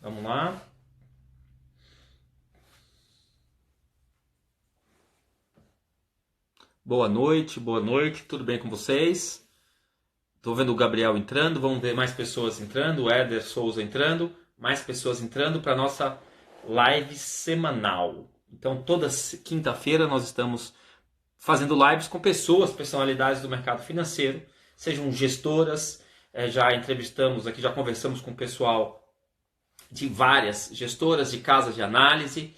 Vamos lá. Boa noite, tudo bem com vocês? Estou vendo o Gabriel entrando, vamos ver mais pessoas entrando, o Éder Souza entrando, mais pessoas entrando para a nossa live semanal. Então, toda quinta-feira nós estamos fazendo lives com pessoas, personalidades do mercado financeiro, sejam gestoras, já entrevistamos aqui, já conversamos com o pessoal de várias gestoras de casas de análise,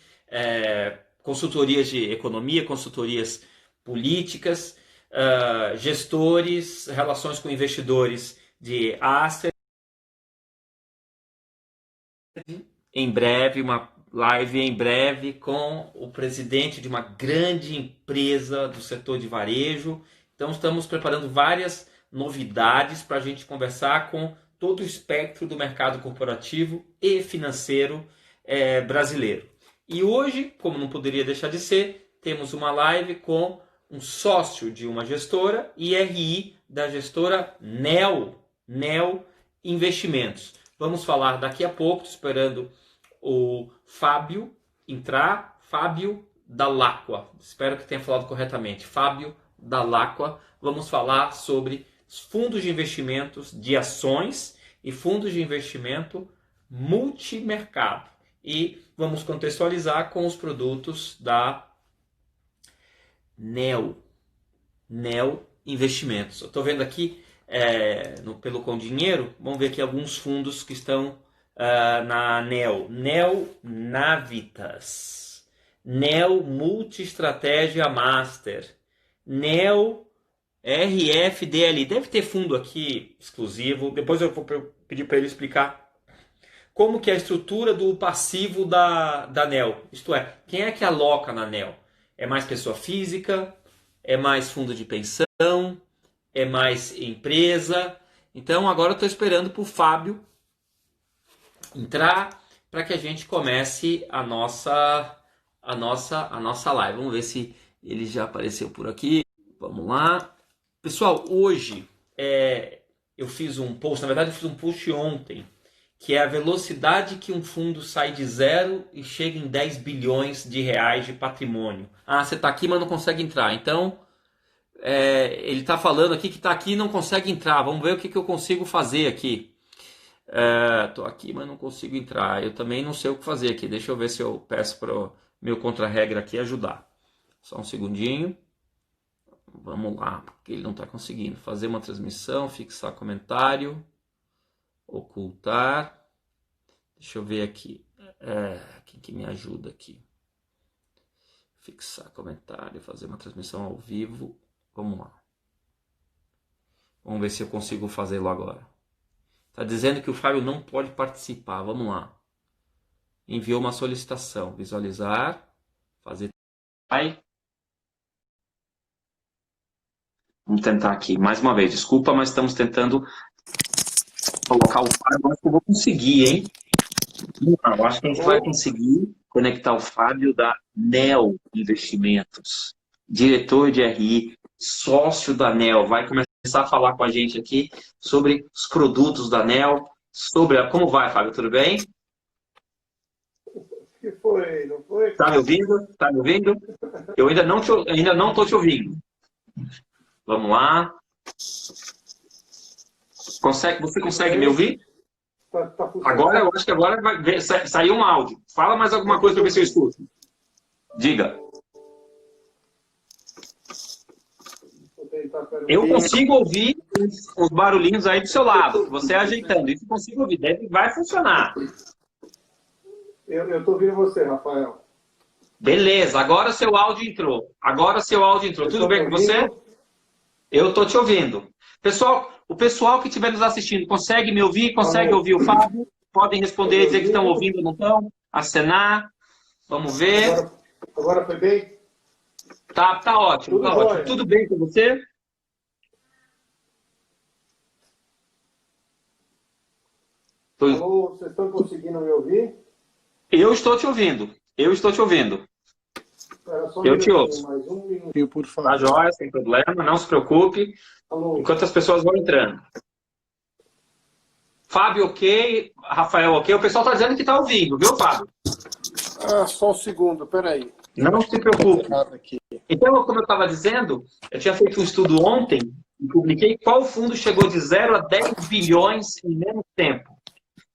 consultorias de economia, consultorias políticas, gestores, relações com investidores de asset. Em breve, uma live em breve com o presidente de uma grande empresa do setor de varejo. Então estamos preparando várias novidades para a gente conversar com todo o espectro do mercado corporativo e financeiro brasileiro. E hoje, como não poderia deixar de ser, temos uma live com um sócio de uma gestora, IRI, da gestora Neo Investimentos. Vamos falar daqui a pouco, esperando o Fábio entrar, Fábio Dall'Acqua. Espero que tenha falado corretamente. Fábio Dall'Acqua. Vamos falar sobre fundos de investimentos de ações e fundos de investimento multimercado. E vamos contextualizar com os produtos da Neo Investimentos. Eu estou vendo aqui pelo Com Dinheiro, vamos ver aqui alguns fundos que estão na Neo Navitas, Neo Multi-Estratégia Master, Neo RFDL. Deve ter fundo aqui exclusivo. Depois eu vou pedir para ele explicar como que é a estrutura do passivo da Neo. Isto é, quem é que aloca na Neo? É mais pessoa física? É mais fundo de pensão? É mais empresa? Então agora eu estou esperando para o Fábio entrar para que a gente comece a nossa live. Vamos ver se ele já apareceu por aqui. Vamos lá. Pessoal, hoje eu fiz um post, na verdade eu fiz um post ontem, que é a velocidade que um fundo sai de zero e chega em 10 bilhões de reais de patrimônio. Ah, você está aqui, mas não consegue entrar. Então, ele está falando aqui que está aqui e não consegue entrar. Vamos ver o que eu consigo fazer aqui. Estou aqui, mas não consigo entrar. Eu também não sei o que fazer aqui. Deixa eu ver se eu peço para o meu contra-regra aqui ajudar. Só um segundinho. Vamos lá, porque ele não está conseguindo. Fazer uma transmissão, fixar comentário, ocultar. Deixa eu ver aqui. Quem que me ajuda aqui? Fixar comentário, fazer uma transmissão ao vivo. Vamos lá. Vamos ver se eu consigo fazê-lo agora. Está dizendo que o Fábio não pode participar. Vamos lá. Enviou uma solicitação. Visualizar. Fazer. Vamos tentar aqui. Mais uma vez. Desculpa, mas estamos tentando colocar o Fábio. Acho que eu vou conseguir, hein? Não, eu acho que a gente vai conseguir conectar o Fábio da Neo Investimentos. Diretor de RI, sócio da Neo. Vai começar a falar com a gente aqui sobre os produtos da Neo, como vai, Fábio? Tudo bem? Que foi? Não foi? Tá me ouvindo? Tá me ouvindo? Eu ainda não estou te ouvindo. Vamos lá. Você consegue me ouvir? Tá Agora, eu acho que agora vai sair um áudio. Fala mais alguma coisa para ver se eu escuto. Diga. Eu consigo ouvir os barulhinhos aí do seu lado. Você ajeitando. Isso eu consigo ouvir. Vai funcionar. Eu estou ouvindo você, Rafael. Beleza. Agora seu áudio entrou. Tudo bem com você? Eu estou te ouvindo. Pessoal, o pessoal que estiver nos assistindo, consegue me ouvir? Consegue ouvir o Fábio? Podem responder, dizer que estão ouvindo ou não estão? Acenar. Vamos ver. Agora foi bem? Tá ótimo. Tá ótimo. Tudo bem com você? Alô, vocês estão conseguindo me ouvir? Eu estou te ouvindo. Eu te ouço. Mais um minutinho, por favor. Tá jóia, sem problema, não se preocupe. Alô. Enquanto as pessoas vão entrando. Fábio, ok. Rafael, ok. O pessoal está dizendo que está ouvindo, viu, Fábio? Só um segundo, peraí. Não se preocupe. Então, como eu estava dizendo, eu tinha feito um estudo ontem e publiquei qual fundo chegou de 0 a 10 bilhões em menos tempo.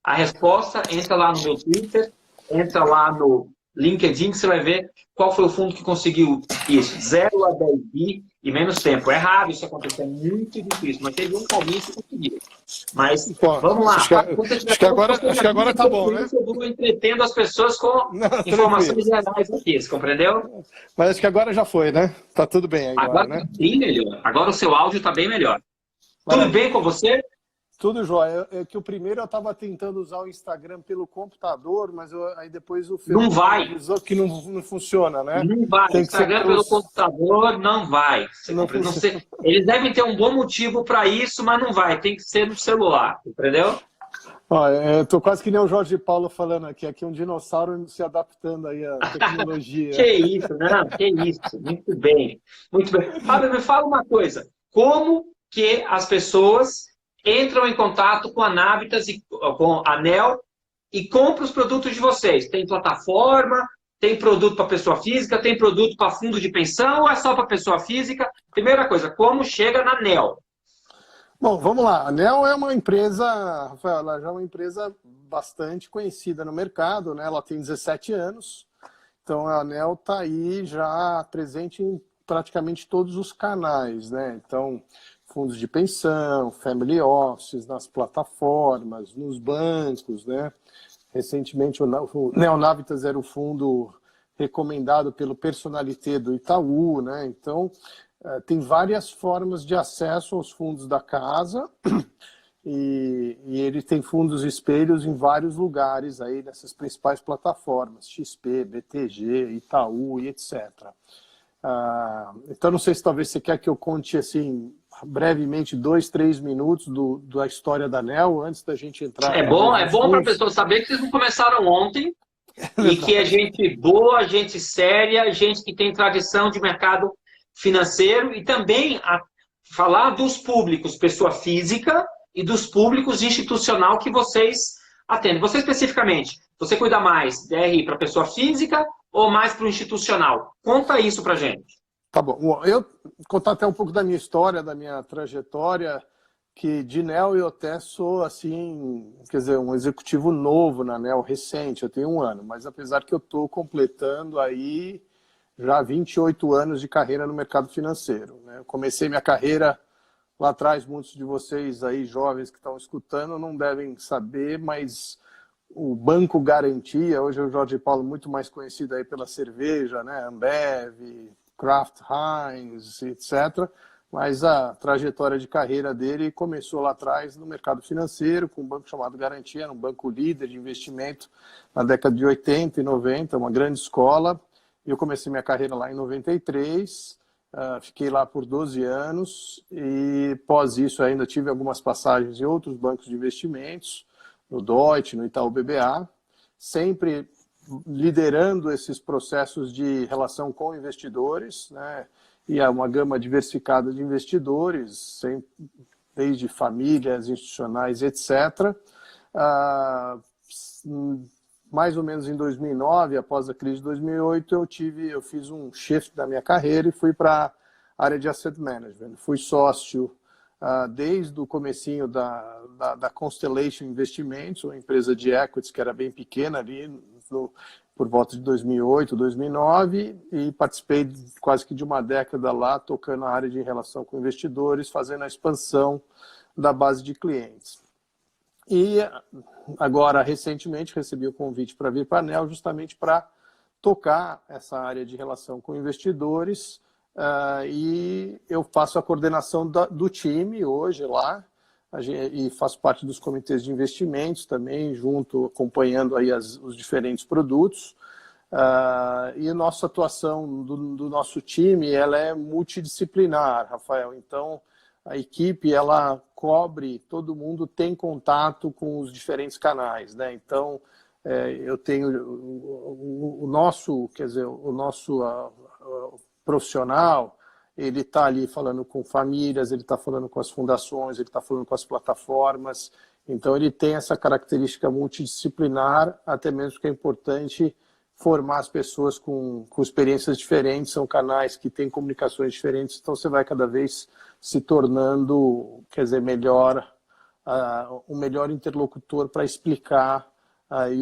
A resposta, entra lá no meu Twitter, entra lá no LinkedIn, que você vai ver qual foi o fundo que conseguiu isso. 0 a 10 bi em menos tempo. É raro isso acontecer, é muito difícil, mas teve um caminho que conseguiu. Mas, vamos lá. Acho que agora tá bom, né? Eu vou entretendo as pessoas com informações gerais aqui, você compreendeu? Mas acho que agora já foi, né? Tá tudo bem agora, né? Tá bem melhor. Agora o seu áudio tá bem melhor. Tudo bem com você? Tudo jóia. É que o primeiro eu estava tentando usar o Instagram pelo computador, mas aí depois o Não vai. avisou que não funciona, né? Não vai. O Instagram pelo computador não vai. Eles devem ter um bom motivo para isso, mas não vai. Tem que ser no celular, entendeu? Eu tô quase que nem o Jorge Paulo falando aqui um dinossauro se adaptando aí à tecnologia. Que isso, não, que isso. Muito bem. Muito bem. Fábio, me fala uma coisa. Como que as pessoas entram em contato com a Navitas e com a ANEEL e compram os produtos de vocês? Tem plataforma, tem produto para pessoa física, tem produto para fundo de pensão ou é só para pessoa física? Primeira coisa, como chega na ANEEL? Bom, vamos lá. A ANEEL é uma empresa, Rafael, ela já é uma empresa bastante conhecida no mercado, né? Ela tem 17 anos, então a ANEEL está aí já presente em praticamente todos os canais, né? Então, fundos de pensão, family offices, nas plataformas, nos bancos, né? Recentemente, o Neonavitas era o fundo recomendado pelo Personalité do Itaú, né? Então, tem várias formas de acesso aos fundos da casa e ele tem fundos espelhos em vários lugares aí nessas principais plataformas, XP, BTG, Itaú e etc. Então, não sei se talvez você quer que eu conte assim brevemente 2, 3 minutos da história da ANEEL antes da gente entrar. É bom para a pessoa saber que vocês não começaram ontem e que é gente boa, gente séria, gente que tem tradição de mercado financeiro e também falar dos públicos pessoa física e dos públicos institucional que vocês atendem. Você especificamente, você cuida mais DRI para pessoa física ou mais para o institucional? Conta isso para gente. Tá bom. Eu vou contar até um pouco da minha história, da minha trajetória, que de NEL eu até sou, assim, quer dizer, um executivo novo na NEL, recente, eu tenho 1 ano, mas apesar que eu estou completando aí já 28 anos de carreira no mercado financeiro, né? Eu comecei minha carreira lá atrás, muitos de vocês aí, jovens que estão escutando, não devem saber, mas o Banco Garantia, hoje é o Jorge Paulo muito mais conhecido aí pela cerveja, né? Ambev, Kraft Heinz, etc. Mas a trajetória de carreira dele começou lá atrás no mercado financeiro, com um banco chamado Garantia, um banco líder de investimento na década de 80 e 90, uma grande escola. Eu comecei minha carreira lá em 93, fiquei lá por 12 anos e pós isso ainda tive algumas passagens em outros bancos de investimentos, no Deutsche, no Itaú BBA, sempre liderando esses processos de relação com investidores, né? E uma gama diversificada de investidores, desde famílias, institucionais, etc. Mais ou menos em 2009, após a crise de 2008, eu fiz um shift da minha carreira e fui para a área de asset management. Fui sócio desde o comecinho da Constellation Investimentos, uma empresa de equities que era bem pequena ali, por volta de 2008, 2009, e participei quase que de uma década lá, tocando a área de relação com investidores, fazendo a expansão da base de clientes. E agora, recentemente, recebi o convite para vir para a ANEEL justamente para tocar essa área de relação com investidores, e eu faço a coordenação do time hoje lá, e faço parte dos comitês de investimentos também, junto, acompanhando aí os diferentes produtos. E a nossa atuação do nosso time, ela é multidisciplinar, Rafael. Então, a equipe, ela cobre, todo mundo tem contato com os diferentes canais, né? Então, eu tenho o nosso profissional, ele está ali falando com famílias, ele está falando com as fundações, ele está falando com as plataformas, Então ele tem essa característica multidisciplinar, até mesmo que é importante formar as pessoas com experiências diferentes, são canais que têm comunicações diferentes, então você vai cada vez se tornando, quer dizer, um melhor interlocutor para explicar aí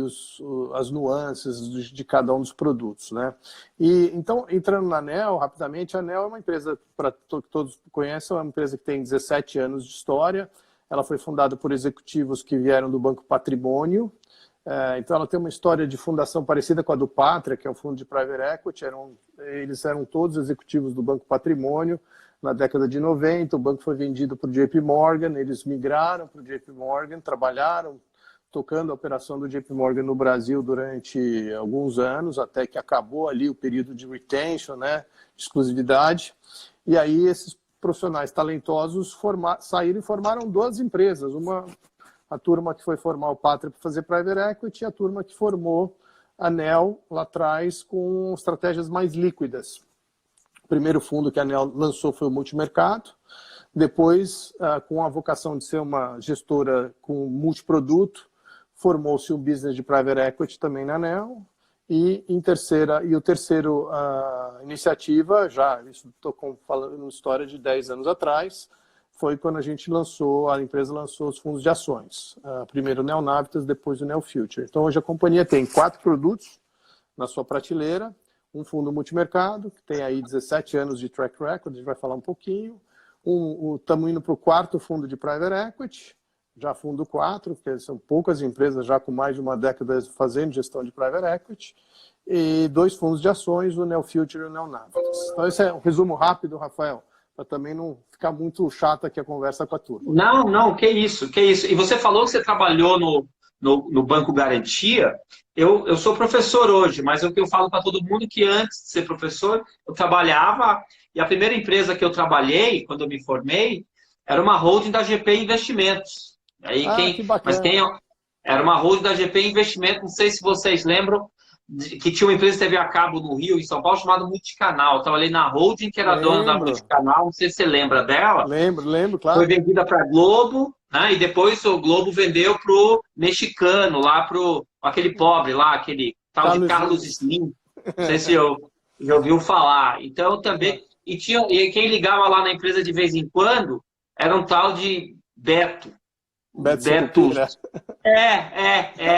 as nuances de cada um dos produtos, né? E então, entrando na ANEEL, rapidamente, a ANEEL é uma empresa, para que todos conheçam, é uma empresa que tem 17 anos de história. Ela foi fundada por executivos que vieram do Banco Patrimônio. Então ela tem uma história de fundação parecida com a do Pátria, que é um fundo de private equity. Eles eram todos executivos do Banco Patrimônio. Na década de 90, o banco foi vendido para o JP Morgan, eles migraram para o JP Morgan, trabalharam tocando a operação do JP Morgan no Brasil durante alguns anos, até que acabou ali o período de retention, né, de exclusividade. E aí esses profissionais talentosos saíram e formaram duas empresas, a turma que foi formar o Pátria para fazer private equity e a turma que formou a ANEEL lá atrás com estratégias mais líquidas. O primeiro fundo que a ANEEL lançou foi o Multimercado. Depois, com a vocação de ser uma gestora com multiproduto, formou-se um business de private equity também na ANEEL. E o terceiro iniciativa, estou falando uma história de 10 anos atrás, foi quando a empresa lançou os fundos de ações. Primeiro o Neonavitas, depois o NeoFuture. Então hoje a companhia tem 4 produtos na sua prateleira, um fundo multimercado, que tem aí 17 anos de track record, a gente vai falar um pouquinho. Estamos indo para o 4º fundo de private equity, já fundo 4, porque são poucas empresas já com mais de uma década fazendo gestão de private equity, e 2 fundos de ações, o NeoFuture e o Neonavitas. Então esse é um resumo rápido, Rafael, para também não ficar muito chata aqui a conversa com a turma. Não, que isso. E você falou que você trabalhou no Banco Garantia. Eu sou professor hoje, mas o que eu falo para todo mundo é que antes de ser professor, eu trabalhava, e a primeira empresa que eu trabalhei, quando eu me formei, era uma holding da GP Investimentos. Aí, que bacana. Era uma holding da GP Investimentos, não sei se vocês lembram, que tinha uma empresa de TV a cabo no Rio, em São Paulo, chamada Multicanal. Eu trabalhei na holding, que era dona da Multicanal, não sei se você lembra dela. Lembro, claro. Foi vendida para a Globo, né? E depois o Globo vendeu para o mexicano, lá para aquele pobre lá, aquele tal de Carlos Slim. Não sei se já ouviu falar. Então também. E quem ligava lá na empresa de vez em quando era um tal de Beto. Beto.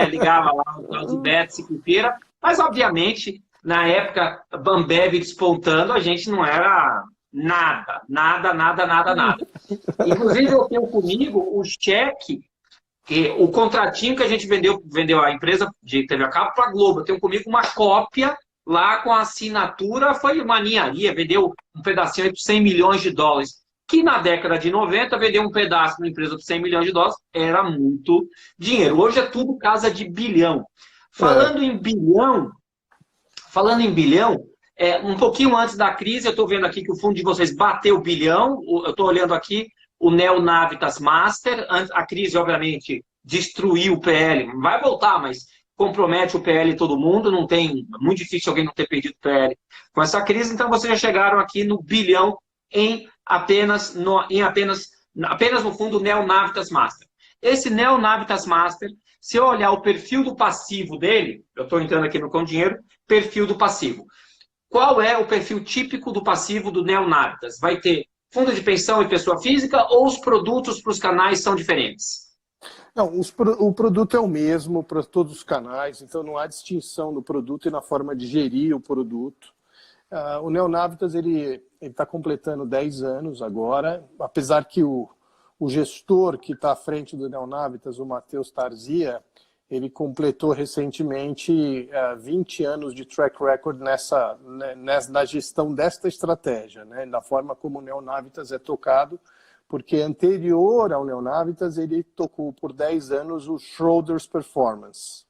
Ligava lá um tal de Beto Sicupira. Mas, obviamente, na época, Ambev despontando, a gente não era nada. Inclusive, eu tenho comigo o cheque, o contratinho que a gente vendeu a empresa de TV a cabo para a Globo. Eu tenho comigo uma cópia lá com a assinatura, foi uma ninharia, vendeu um pedacinho aí por 100 milhões de dólares. Que na década de 90, vender um pedaço de uma empresa por 100 milhões de dólares era muito dinheiro. Hoje é tudo casa de bilhão. Falando em bilhão, um pouquinho antes da crise, eu estou vendo aqui que o fundo de vocês bateu o bilhão. Eu estou olhando aqui o Neonavitas Master. A crise, obviamente, destruiu o PL. Vai voltar, mas compromete o PL todo mundo. Muito difícil alguém não ter perdido o PL com essa crise. Então, vocês já chegaram aqui no bilhão apenas no fundo Neonavitas Master. Esse Neonavitas Master, se eu olhar o perfil do passivo dele, eu estou entrando aqui no Com Dinheiro, perfil do passivo. Qual é o perfil típico do passivo do Neonavitas? Vai ter fundo de pensão e pessoa física ou os produtos para os canais são diferentes? Não, o produto é o mesmo para todos os canais, então não há distinção no produto e na forma de gerir o produto. O Neonavitas ele está completando 10 anos agora, apesar que o gestor que está à frente do Neonavitas, o Matheus Tarzia, ele completou recentemente 20 anos de track record na gestão desta estratégia, né? Da forma como o Neonavitas é tocado, porque anterior ao Neonavitas ele tocou por 10 anos o Schroders Performance.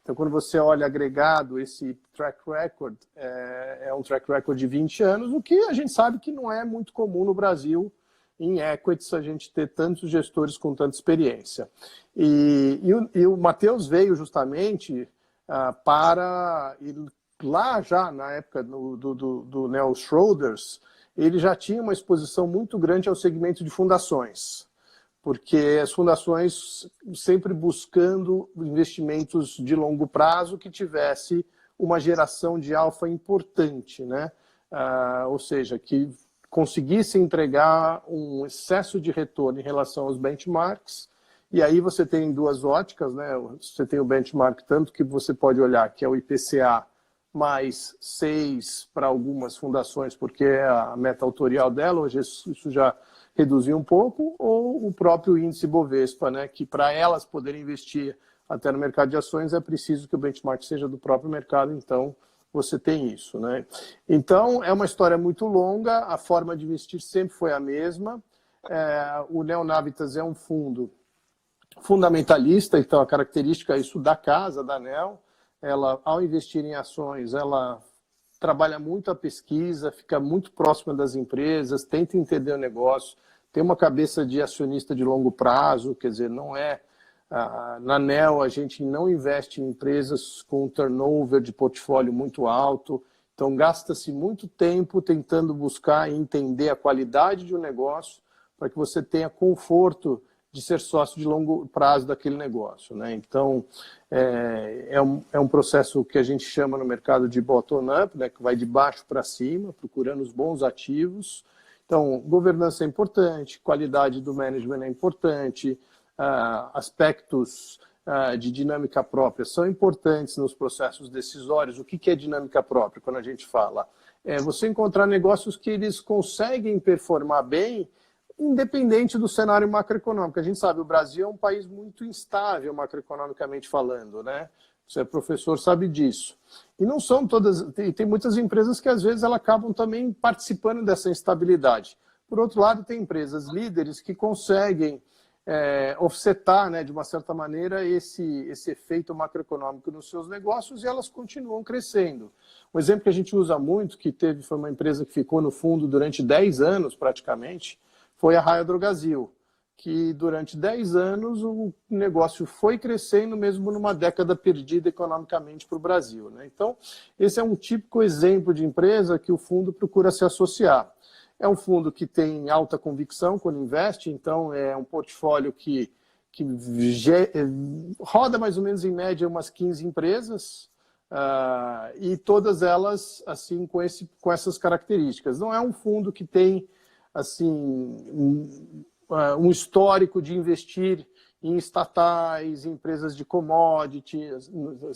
Então, quando você olha agregado, esse track record é um track record de 20 anos, o que a gente sabe que não é muito comum no Brasil, em equities, a gente ter tantos gestores com tanta experiência. E o Matheus veio justamente lá já na época do Neo Schroders, ele já tinha uma exposição muito grande ao segmento de fundações. porque as fundações sempre buscando investimentos de longo prazo que tivesse uma geração de alfa importante, né? Ou seja, que conseguisse entregar um excesso de retorno em relação aos benchmarks. E aí você tem duas óticas, né? Você tem o benchmark tanto que você pode olhar, que é o IPCA mais 6 para algumas fundações, porque é a meta autorial dela, hoje isso já reduziu um pouco, ou o próprio índice Bovespa, né? Que para elas poderem investir até no mercado de ações é preciso que o benchmark seja do próprio mercado, então você tem isso, né? Então é uma história muito longa, a forma de investir sempre foi a mesma. O Neonavitas é um fundo fundamentalista, então a característica é isso da casa, da Neo. Ela, ao investir em ações, ela trabalha muito a pesquisa, fica muito próxima das empresas, tenta entender o negócio, tem uma cabeça de acionista de longo prazo, quer dizer, não é... Na Neo, a gente não investe em empresas com um turnover de portfólio muito alto, então gasta-se muito tempo tentando buscar e entender a qualidade de um negócio para que você tenha conforto de ser sócio de longo prazo daquele negócio, né? Então, é um processo que a gente chama no mercado de bottom-up, né? Que vai de baixo para cima, procurando os bons ativos. Então, governança é importante, qualidade do management é importante, aspectos de dinâmica própria são importantes nos processos decisórios. O que é dinâmica própria, quando a gente fala? É você encontrar negócios que eles conseguem performar bem, independente do cenário macroeconômico. A gente sabe, o Brasil é um país muito instável macroeconomicamente falando, né? Você é professor, sabe disso. E não são todas... Tem muitas empresas que, às vezes, elas acabam também participando dessa instabilidade. Por outro lado, tem empresas líderes que conseguem offsetar, né, de uma certa maneira, esse efeito macroeconômico nos seus negócios e elas continuam crescendo. Um exemplo que a gente usa muito, foi uma empresa que ficou no fundo durante 10 anos, praticamente, foi a Raia Drogasil, que durante 10 anos o negócio foi crescendo mesmo numa década perdida economicamente para o Brasil, né? Então, esse é um típico exemplo de empresa que o fundo procura se associar. É um fundo que tem alta convicção quando investe, então é um portfólio que roda mais ou menos em média umas 15 empresas, e todas elas assim com essas características. Não é um fundo que tem assim um histórico de investir em estatais, em empresas de commodities.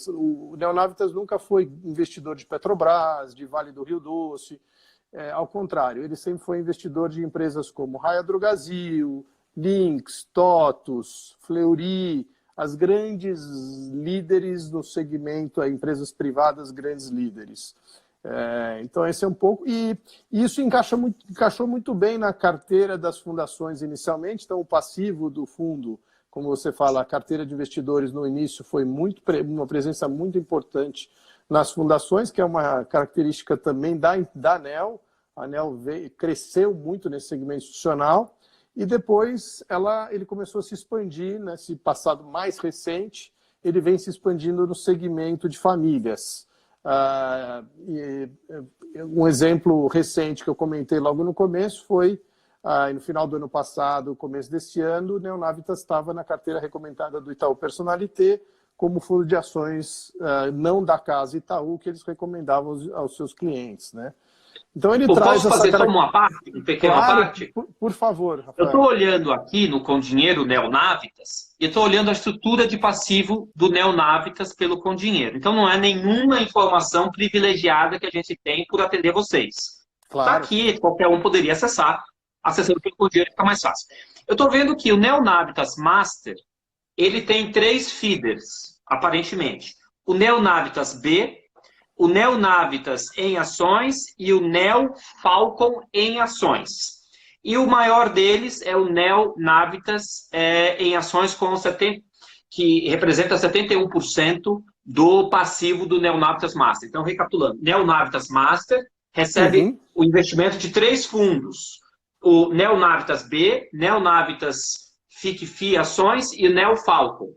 O Neonavitas nunca foi investidor de Petrobras, de Vale do Rio Doce. Ao contrário, ele sempre foi investidor de empresas como Raia Drogasil, Lynx, TOTUS, Fleury, as grandes líderes no segmento, empresas privadas, grandes líderes. Então, esse é um pouco... E isso encaixou muito bem na carteira das fundações inicialmente. Então, o passivo do fundo, como você fala, a carteira de investidores no início foi uma presença muito importante nas fundações, que é uma característica também da ANEEL. A ANEEL cresceu muito nesse segmento institucional e depois ele começou a se expandir, nesse passado mais recente, ele vem se expandindo no segmento de famílias. Um exemplo recente que eu comentei logo no começo foi, no final do ano passado, começo desse ano, o Neonavitas estava na carteira recomendada do Itaú Personalité, como fundo de ações não da casa Itaú, que eles recomendavam aos seus clientes, né? Então ele traz posso fazer só uma parte, um pequeno parte? Por favor, Rafael. Eu estou olhando aqui no Condinheiro Neonavitas e estou olhando a estrutura de passivo do Neonavitas pelo Condinheiro. Então não é nenhuma informação privilegiada que a gente tem por atender vocês. Claro. Está aqui, qualquer um poderia acessar, acessando pelo Condinheiro fica mais fácil. Eu estou vendo que o Neonavitas Master, ele tem 3 feeders, aparentemente. O Neonavitas B, o Neonavitas em ações e o Neo Falcon em ações. E o maior deles é o Neonavitas em ações, que representa 71% do passivo do Neonavitas Master. Então, recapitulando, Neonavitas Master recebe o investimento de 3 fundos. O Neonavitas B, Neonavitas FIC-FI ações e o Neo Falcon.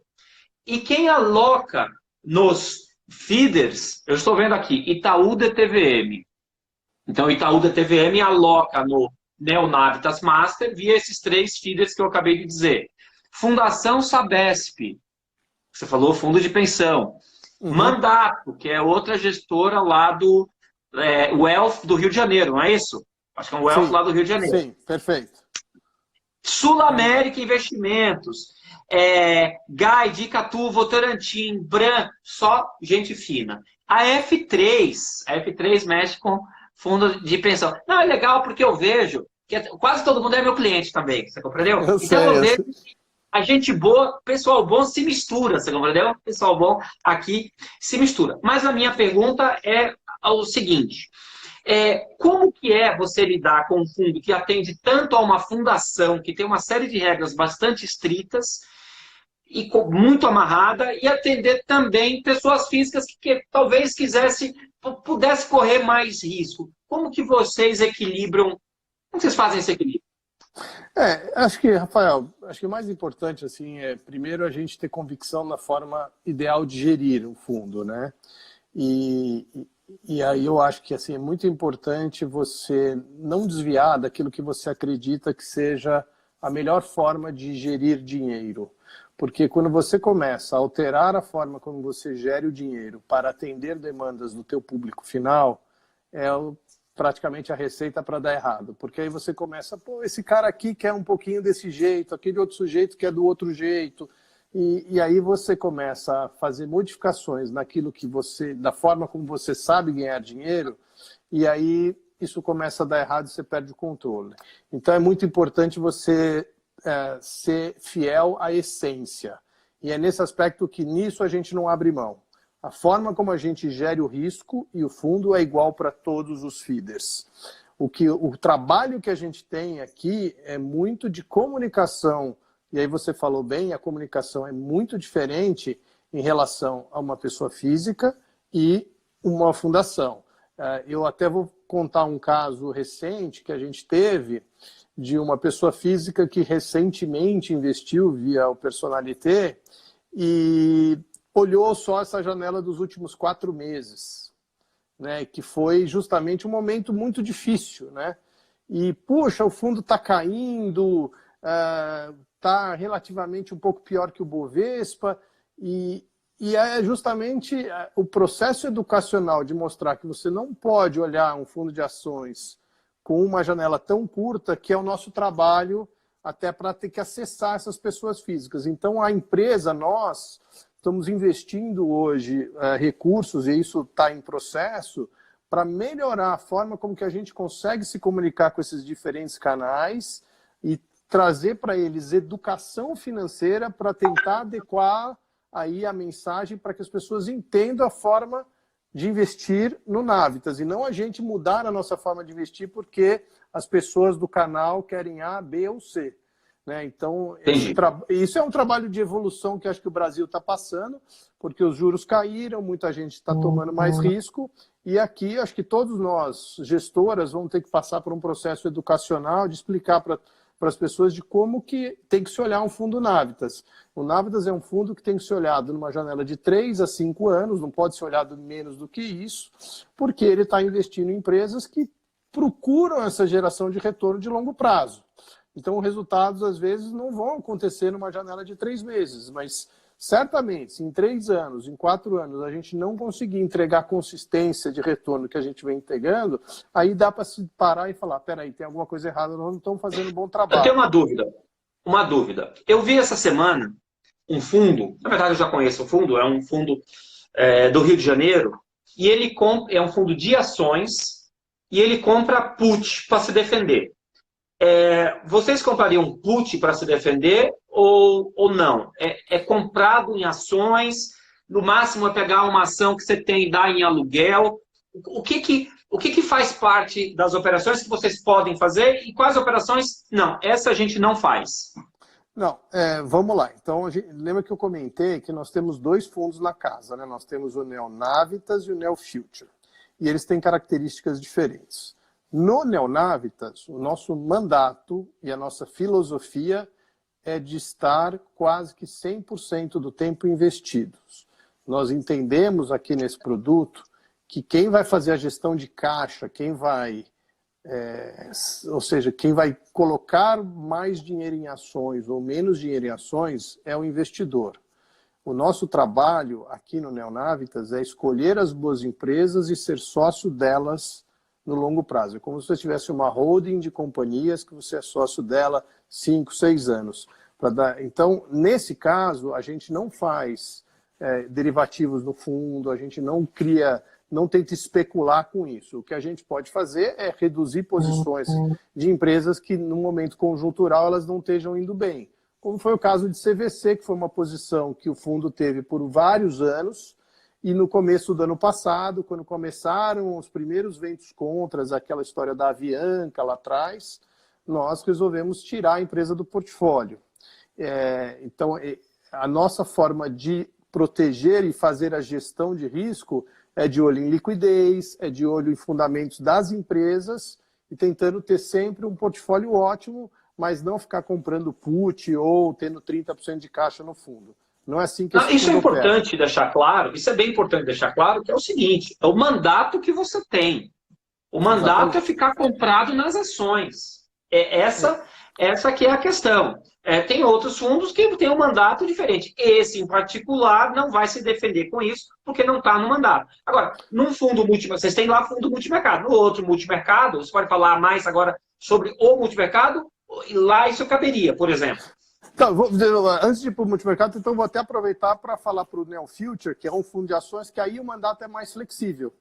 E quem aloca nos feeders, eu estou vendo aqui, Itaú DTVM. Então, Itaú DTVM aloca no Neonavitas Master via esses 3 feeders que eu acabei de dizer. Fundação Sabesp, você falou fundo de pensão. Mandato, que é outra gestora lá do Wealth do Rio de Janeiro, não é isso? Acho que é um Wealth lá do Rio de Janeiro. Sim, perfeito. Sul América Investimentos, Gai, Dicatu, Votorantim, Bran, só gente fina. A F3 mexe com fundo de pensão. Não, é legal porque eu vejo que quase todo mundo é meu cliente também, você compreendeu? Então eu vejo que a gente boa, pessoal bom se mistura, você compreendeu? Pessoal bom aqui se mistura. Mas a minha pergunta é o seguinte: como que é você lidar com um fundo que atende tanto a uma fundação, que tem uma série de regras bastante estritas e muito amarrada, e atender também pessoas físicas que talvez pudesse correr mais risco? Como que vocês equilibram? Como vocês fazem esse equilíbrio? Acho que, Rafael, acho que o mais importante assim, primeiro a gente ter convicção na forma ideal de gerir um fundo, né? E aí eu acho que assim, é muito importante você não desviar daquilo que você acredita que seja a melhor forma de gerir dinheiro. Porque quando você começa a alterar a forma como você gere o dinheiro para atender demandas do teu público final, praticamente a receita para dar errado. Porque aí você começa, esse cara aqui quer um pouquinho desse jeito, aquele outro sujeito quer do outro jeito. E aí você começa a fazer modificações naquilo que da forma como você sabe ganhar dinheiro, e aí isso começa a dar errado e você perde o controle. Então é muito importante você ser fiel à essência. E é nesse aspecto que nisso a gente não abre mão. A forma como a gente gere o risco e o fundo é igual para todos os feeders. O trabalho que a gente tem aqui é muito de comunicação. E aí você falou bem, a comunicação é muito diferente em relação a uma pessoa física e uma fundação. Eu até vou contar um caso recente que a gente teve de uma pessoa física que recentemente investiu via o Personalité e olhou só essa janela dos últimos 4 meses, né, que foi justamente um momento muito difícil, né? E, puxa, o fundo está caindo, está relativamente um pouco pior que o Bovespa, e é justamente o processo educacional de mostrar que você não pode olhar um fundo de ações com uma janela tão curta, que é o nosso trabalho até para ter que acessar essas pessoas físicas. Então, a empresa, nós estamos investindo hoje recursos, e isso está em processo, para melhorar a forma como que a gente consegue se comunicar com esses diferentes canais e trazer para eles educação financeira para tentar adequar aí a mensagem para que as pessoas entendam a forma de investir no Navitas, e não a gente mudar a nossa forma de investir porque as pessoas do canal querem A, B ou C. Né? Então, isso é um trabalho de evolução que acho que o Brasil está passando, porque os juros caíram, muita gente está tomando mais risco, e aqui acho que todos nós, gestoras, vamos ter que passar por um processo educacional de explicar para as pessoas de como que tem que se olhar um fundo Navitas. O Navitas é um fundo que tem que ser olhado numa janela de 3 a 5 anos, não pode ser olhado menos do que isso, porque ele está investindo em empresas que procuram essa geração de retorno de longo prazo. Então, os resultados, às vezes, não vão acontecer numa janela de 3 meses, mas certamente, se em 3 anos, em 4 anos, a gente não conseguir entregar a consistência de retorno que a gente vem entregando, aí dá para se parar e falar, peraí, tem alguma coisa errada, nós não estamos fazendo um bom trabalho. Eu tenho uma dúvida. Eu vi essa semana um fundo, na verdade eu já conheço o fundo, é um fundo do Rio de Janeiro, e ele é um fundo de ações, e ele compra put para se defender. Vocês comprariam put para se defender ou não? É comprado em ações, no máximo é pegar uma ação que você tem e dar em aluguel. O que faz parte das operações que vocês podem fazer e quais operações não? Essa a gente não faz. Não, vamos lá. Então, lembra que eu comentei que nós temos 2 fundos na casa, né? Nós temos o Neonavitas e o Neofuture. E eles têm características diferentes. No Neonavitas, o nosso mandato e a nossa filosofia é de estar quase que 100% do tempo investidos. Nós entendemos aqui nesse produto que quem vai fazer a gestão de caixa, quem vai Ou seja, quem vai colocar mais dinheiro em ações ou menos dinheiro em ações é o investidor. O nosso trabalho aqui no Neonavitas é escolher as boas empresas e ser sócio delas no longo prazo. É como se você tivesse uma holding de companhias que você é sócio dela 5, 6 anos. Então, nesse caso, a gente não faz derivativos no fundo, a gente não cria, não tenta especular com isso. O que a gente pode fazer é reduzir posições de empresas que, no momento conjuntural, elas não estejam indo bem. Como foi o caso de CVC, que foi uma posição que o fundo teve por vários anos, e no começo do ano passado, quando começaram os primeiros ventos contras, aquela história da Avianca lá atrás, nós resolvemos tirar a empresa do portfólio. Então, a nossa forma de proteger e fazer a gestão de risco é de olho em liquidez, é de olho em fundamentos das empresas e tentando ter sempre um portfólio ótimo, mas não ficar comprando put ou tendo 30% de caixa no fundo. Não é assim que isso é importante deixar claro, isso é bem importante deixar claro, que é o seguinte, é o mandato que você tem. O mandato Exatamente. É ficar comprado nas ações. Essa que é a questão. Tem outros fundos que têm um mandato diferente. Esse, em particular, não vai se defender com isso, porque não está no mandato. Agora, num fundo multimercado, vocês têm lá fundo multimercado. No outro multimercado, você pode falar mais agora sobre o multimercado, lá isso caberia, por exemplo. Então, antes de ir para o multimercado, então vou até aproveitar para falar para o Neo Future, que é um fundo de ações que aí o mandato é mais flexível,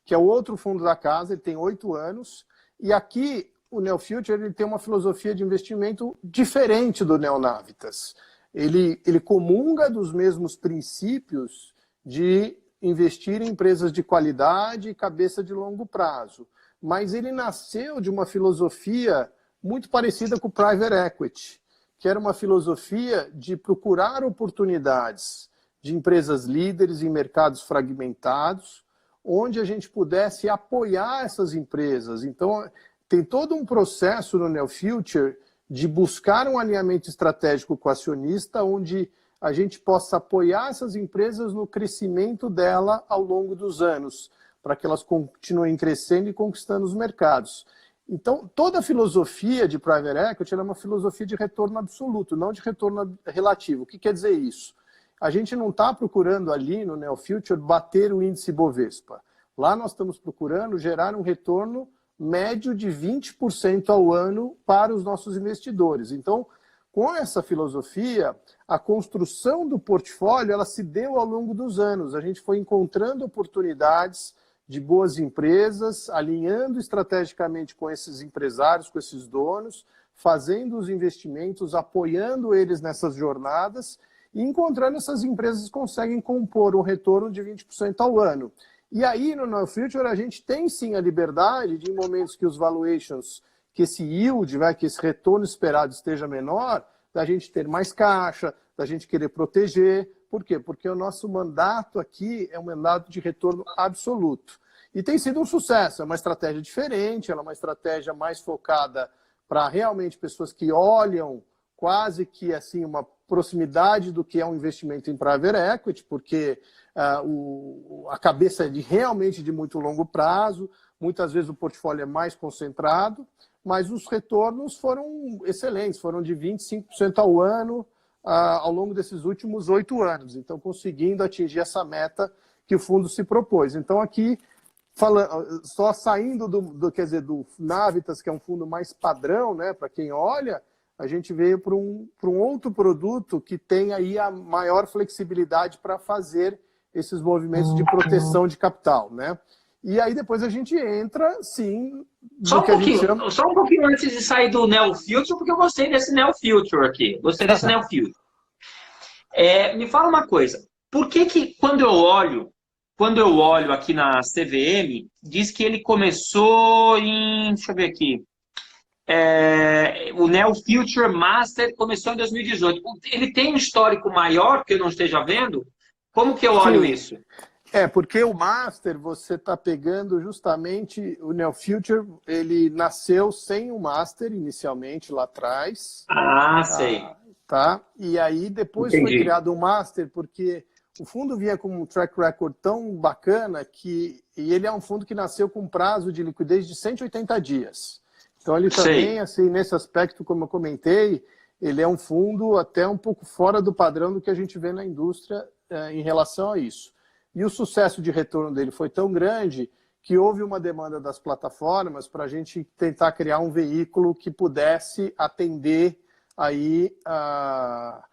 que é o outro fundo da casa, ele tem 8 anos, e aqui o Neo Future ele tem uma filosofia de investimento diferente do Neonavitas. Ele comunga dos mesmos princípios de investir em empresas de qualidade e cabeça de longo prazo, mas ele nasceu de uma filosofia muito parecida com o Private Equity, que era uma filosofia de procurar oportunidades de empresas líderes em mercados fragmentados, onde a gente pudesse apoiar essas empresas. Então, tem todo um processo no Neo Future de buscar um alinhamento estratégico com o acionista, onde a gente possa apoiar essas empresas no crescimento dela ao longo dos anos, para que elas continuem crescendo e conquistando os mercados. Então, toda a filosofia de Private Equity é uma filosofia de retorno absoluto, não de retorno relativo. O que quer dizer isso? A gente não está procurando ali no Neo Future bater o índice Bovespa. Lá nós estamos procurando gerar um retorno médio de 20% ao ano para os nossos investidores. Então, com essa filosofia, a construção do portfólio ela se deu ao longo dos anos. A gente foi encontrando oportunidades de boas empresas, alinhando estrategicamente com esses empresários, com esses donos, fazendo os investimentos, apoiando eles nessas jornadas e encontrando essas empresas que conseguem compor um retorno de 20% ao ano. E aí, no Neo Future, a gente tem sim a liberdade de, em momentos que os valuations, que esse yield, que esse retorno esperado esteja menor, da gente ter mais caixa, da gente querer proteger. Por quê? Porque o nosso mandato aqui é um mandato de retorno absoluto. E tem sido um sucesso, é uma estratégia diferente, ela é uma estratégia mais focada para realmente pessoas que olham quase que assim uma proximidade do que é um investimento em private equity, porque a cabeça é realmente de muito longo prazo, muitas vezes o portfólio é mais concentrado, mas os retornos foram excelentes, foram de 25% ao ano ao longo desses últimos 8 anos, então conseguindo atingir essa meta que o fundo se propôs. Então aqui, só saindo do Navitas, que é um fundo mais padrão, né, para quem olha, a gente veio para um outro produto que tem aí a maior flexibilidade para fazer esses movimentos de proteção de capital, né? E aí depois a gente entra, sim... Só um pouquinho antes de sair do Neo Future, porque eu gostei desse Neo Future aqui. Gostei desse Neo Future. Me fala uma coisa. Por que quando eu olho aqui na CVM, diz que ele começou em... Deixa eu ver aqui. O Neo Future Master começou em 2018. Ele tem um histórico maior que eu não esteja vendo? Como que eu olho isso? Porque o Master, você está pegando justamente o Neo Future, ele nasceu sem o Master inicialmente lá atrás. Sei. Tá? E aí depois Entendi. Foi criado o Master porque o fundo vinha com um track record tão bacana e ele é um fundo que nasceu com um prazo de liquidez de 180 dias. Então ele também, assim, nesse aspecto, como eu comentei, ele é um fundo até um pouco fora do padrão do que a gente vê na indústria em relação a isso. E o sucesso de retorno dele foi tão grande que houve uma demanda das plataformas para a gente tentar criar um veículo que pudesse atender aí a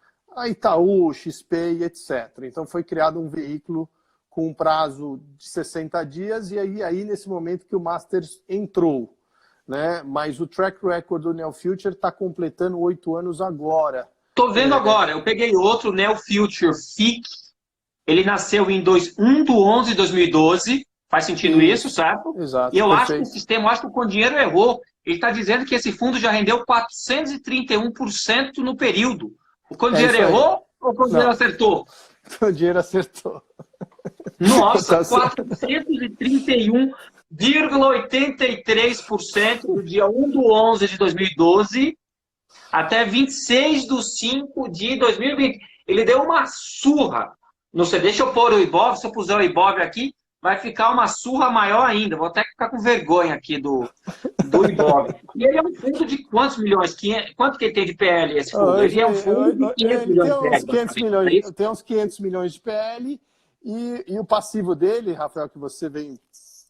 Itaú, XP e etc. Então foi criado um veículo com um prazo de 60 dias e aí nesse momento que o Masters entrou, né? Mas o track record do Neo Future está completando 8 anos agora. Tô vendo agora, eu peguei outro Neo Future FIC, ele nasceu em 1 de 2012, faz sentido isso, certo? Exato, E eu perfeito. acho que o sistema, acho que o Com Dinheiro errou. Ele está dizendo que esse fundo já rendeu 431% no período. O Com Dinheiro errou ou o Com Dinheiro acertou? O dinheiro acertou. Nossa, 431,83% do dia 1/11 de 2012 até 26/5 de 2020. Ele deu uma surra. Não sei, deixa eu pôr o Ibov, se eu puser o Ibov aqui, vai ficar uma surra maior ainda. Vou até ficar com vergonha aqui do Ibov. E ele é um fundo de quantos milhões? Quanto que ele tem de PL, esse fundo? Ele é um fundo de 500 milhões de PL. Tem uns 500 milhões de PL e o passivo dele, Rafael, que você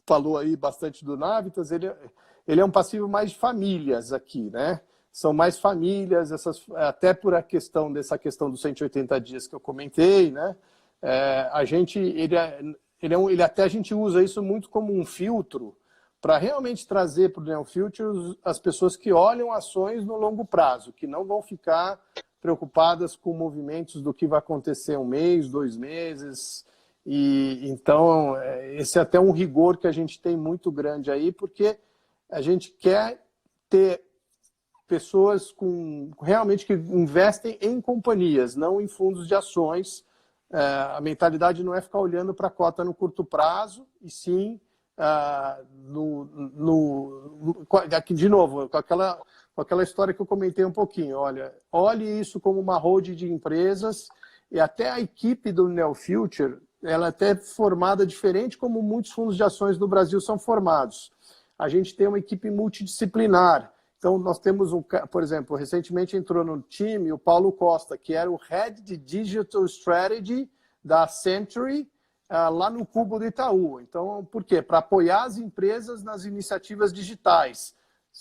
falou aí bastante do Navitas, ele é um passivo mais de famílias aqui, né? São mais famílias, até por dessa questão dos 180 dias que eu comentei, né? A gente usa isso muito como um filtro para realmente trazer para o Neo Future as pessoas que olham ações no longo prazo, que não vão ficar preocupadas com movimentos do que vai acontecer 1 mês, 2 meses. E então esse é até um rigor que a gente tem muito grande aí, porque a gente quer ter pessoas realmente que investem em companhias, não em fundos de ações. A mentalidade não é ficar olhando para a cota no curto prazo, e sim, aqui de novo, com aquela história que eu comentei um pouquinho. Olhe isso como uma holding de empresas, e até a equipe do Neo Future, ela é até formada diferente como muitos fundos de ações no Brasil são formados. A gente tem uma equipe multidisciplinar. Então, nós temos, por exemplo, recentemente entrou no time o Paulo Costa, que era o Head de Digital Strategy da Century, lá no Cubo do Itaú. Então, por quê? Para apoiar as empresas nas iniciativas digitais.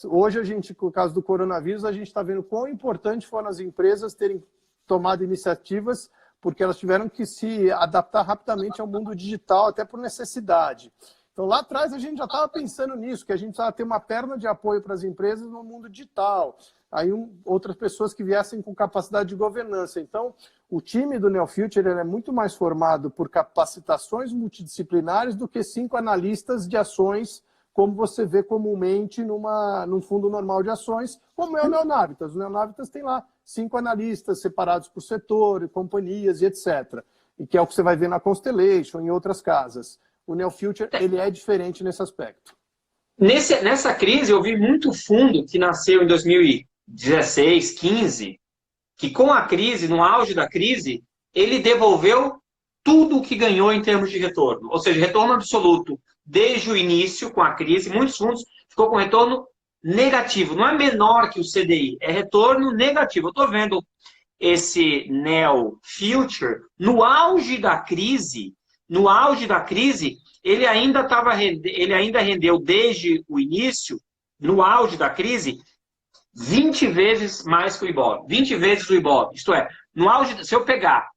Hoje, com o caso do coronavírus, a gente está vendo quão importante foram as empresas terem tomado iniciativas, porque elas tiveram que se adaptar rapidamente ao mundo digital, até por necessidade. Então, lá atrás, a gente já estava pensando nisso, que a gente precisava ter uma perna de apoio para as empresas no mundo digital. Aí, outras pessoas que viessem com capacidade de governança. Então, o time do Neo Future é muito mais formado por capacitações multidisciplinares do que 5 analistas de ações, como você vê comumente num fundo normal de ações, como é o Neonavitas. O Neonavitas tem lá 5 analistas separados por setor, companhias e etc. E que é o que você vai ver na Constellation, em outras casas. O Neo Future, ele é diferente nesse aspecto. Nessa crise, eu vi muito fundo que nasceu em 2016, 15, que com a crise, no auge da crise, ele devolveu tudo o que ganhou em termos de retorno. Ou seja, retorno absoluto desde o início, com a crise. Muitos fundos ficou com retorno negativo. Não é menor que o CDI, é retorno negativo. Eu estou vendo esse Neo Future no auge da crise. No auge da crise, ele ainda rendeu desde o início, no auge da crise, 20 vezes mais que o Ibov. 20 vezes o Ibov. Isto é, no auge, se eu pegar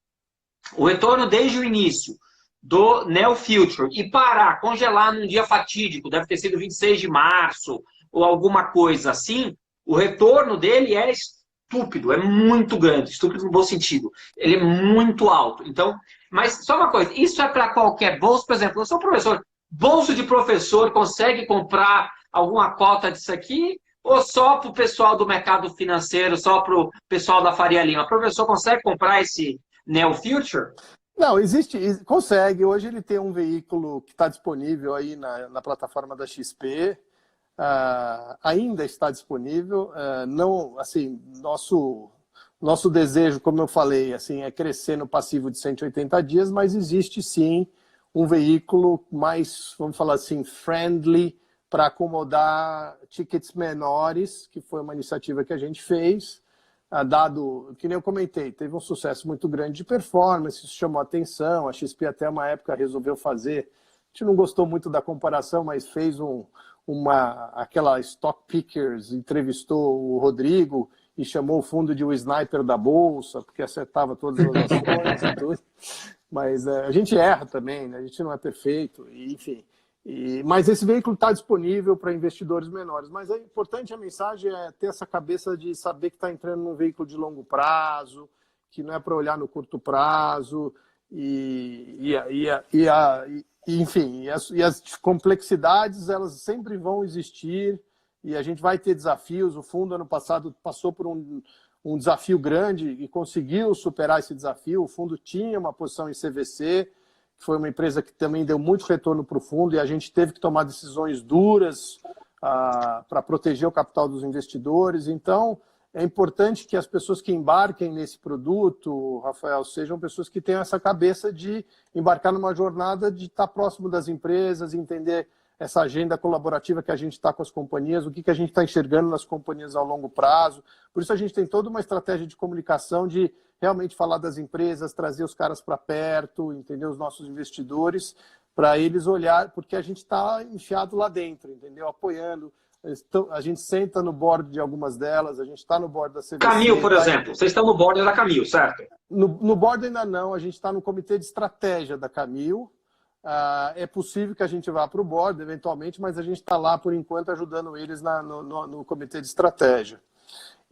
o retorno desde o início do Neo Future e congelar num dia fatídico, deve ter sido 26 de março ou alguma coisa assim, o retorno dele é estúpido, é muito grande, estúpido no bom sentido. Ele é muito alto. Então, mas só uma coisa, isso é para qualquer bolso, por exemplo, eu sou professor, bolso de professor consegue comprar alguma cota disso aqui ou só para o pessoal do mercado financeiro, só para o pessoal da Faria Lima? O professor consegue comprar esse Neo Future? Não, consegue. Hoje ele tem um veículo que está disponível aí na plataforma da XP, ainda está disponível. Não, assim, Nosso desejo, como eu falei, assim, é crescer no passivo de 180 dias, mas existe sim um veículo mais, vamos falar assim, friendly para acomodar tickets menores, que foi uma iniciativa que a gente fez, dado, que nem eu comentei, teve um sucesso muito grande de performance, isso chamou atenção, a XP até uma época resolveu fazer, a gente não gostou muito da comparação, mas fez aquela Stock Pickers, entrevistou o Rodrigo e chamou o fundo de o sniper da bolsa, porque acertava todas as ações e tudo. Mas a gente erra também, né? A gente não é perfeito, enfim. Mas esse veículo está disponível para investidores menores. Mas é importante, a mensagem é ter essa cabeça de saber que está entrando num veículo de longo prazo, que não é para olhar no curto prazo, enfim, as complexidades elas sempre vão existir e a gente vai ter desafios. O fundo ano passado passou por um desafio grande e conseguiu superar esse desafio. O fundo tinha uma posição em CVC, que foi uma empresa que também deu muito retorno para o fundo, e a gente teve que tomar decisões duras para proteger o capital dos investidores. Então, é importante que as pessoas que embarquem nesse produto, Rafael, sejam pessoas que tenham essa cabeça de embarcar numa jornada de estar próximo das empresas, entender essa agenda colaborativa que a gente está com as companhias, o que a gente está enxergando nas companhias ao longo prazo. Por isso a gente tem toda uma estratégia de comunicação de realmente falar das empresas, trazer os caras para perto, entender os nossos investidores, para eles olhar, porque a gente está enfiado lá dentro, entendeu? Apoiando. A gente senta no board de algumas delas, a gente está no board da CVC. Camil, por exemplo. Vocês estão no board da Camil, certo? No board ainda não, a gente está no comitê de estratégia da Camil. É possível que a gente vá para o board, eventualmente, mas a gente está lá, por enquanto, ajudando eles no comitê de estratégia.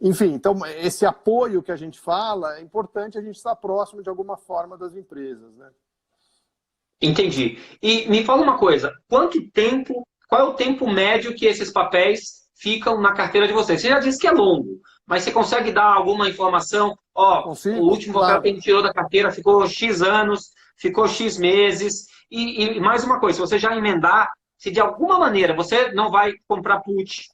Enfim, então, esse apoio que a gente fala, é importante a gente estar próximo de alguma forma das empresas, né? Entendi. E me fala uma coisa, qual é o tempo médio que esses papéis ficam na carteira de vocês? Você já disse que é longo, mas você consegue dar alguma informação? Consigo, O último papel que a gente tirou da carteira ficou X anos, ficou X meses. E mais uma coisa, se você já emendar, se de alguma maneira você não vai comprar put,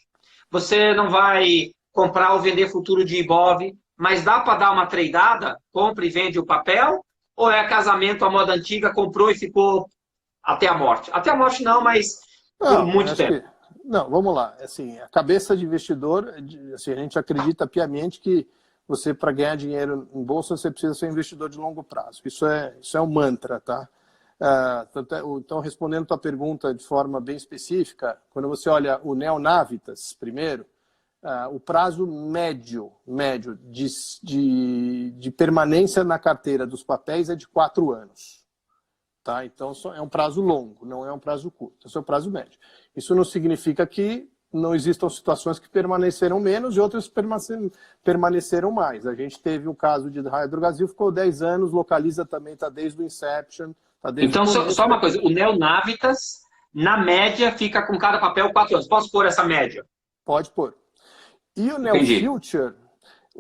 você não vai comprar ou vender futuro de IBOV, mas dá para dar uma tradeada, compra e vende o papel, ou é casamento à moda antiga, comprou e ficou até a morte? Até a morte não, mas por muito tempo. Não, vamos lá. Assim, a cabeça de investidor, assim, a gente acredita piamente que você, para ganhar dinheiro em bolsa, você precisa ser um investidor de longo prazo. Isso é um mantra, tá? Então, respondendo a tua pergunta de forma bem específica, quando você olha o Neonavitas primeiro, o prazo médio de permanência na carteira dos papéis é de 4 anos. Tá? Então, é um prazo longo, não é um prazo curto. Esse é o prazo médio. Isso não significa que não existam situações que permaneceram menos e outras permaneceram mais. A gente teve o caso de Raia Drogasil, ficou 10 anos, Localiza também está desde o Inception. Então, só uma coisa, o Neonavitas, na média, fica com cada papel 4 anos. Posso pôr essa média? Pode pôr. E o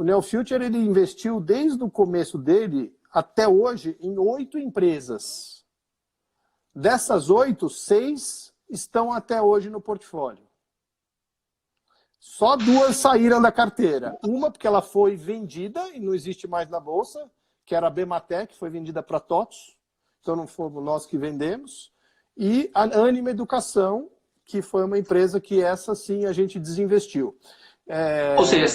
Neofuture, ele investiu desde o começo dele até hoje em 8 empresas. Dessas 8, 6 estão até hoje no portfólio. Só 2 saíram da carteira. Uma porque ela foi vendida e não existe mais na bolsa, que era a Bematec, que foi vendida para TOTS. Então não fomos nós que vendemos. E a Anima Educação, que foi uma empresa que essa sim a gente desinvestiu. Ou seja,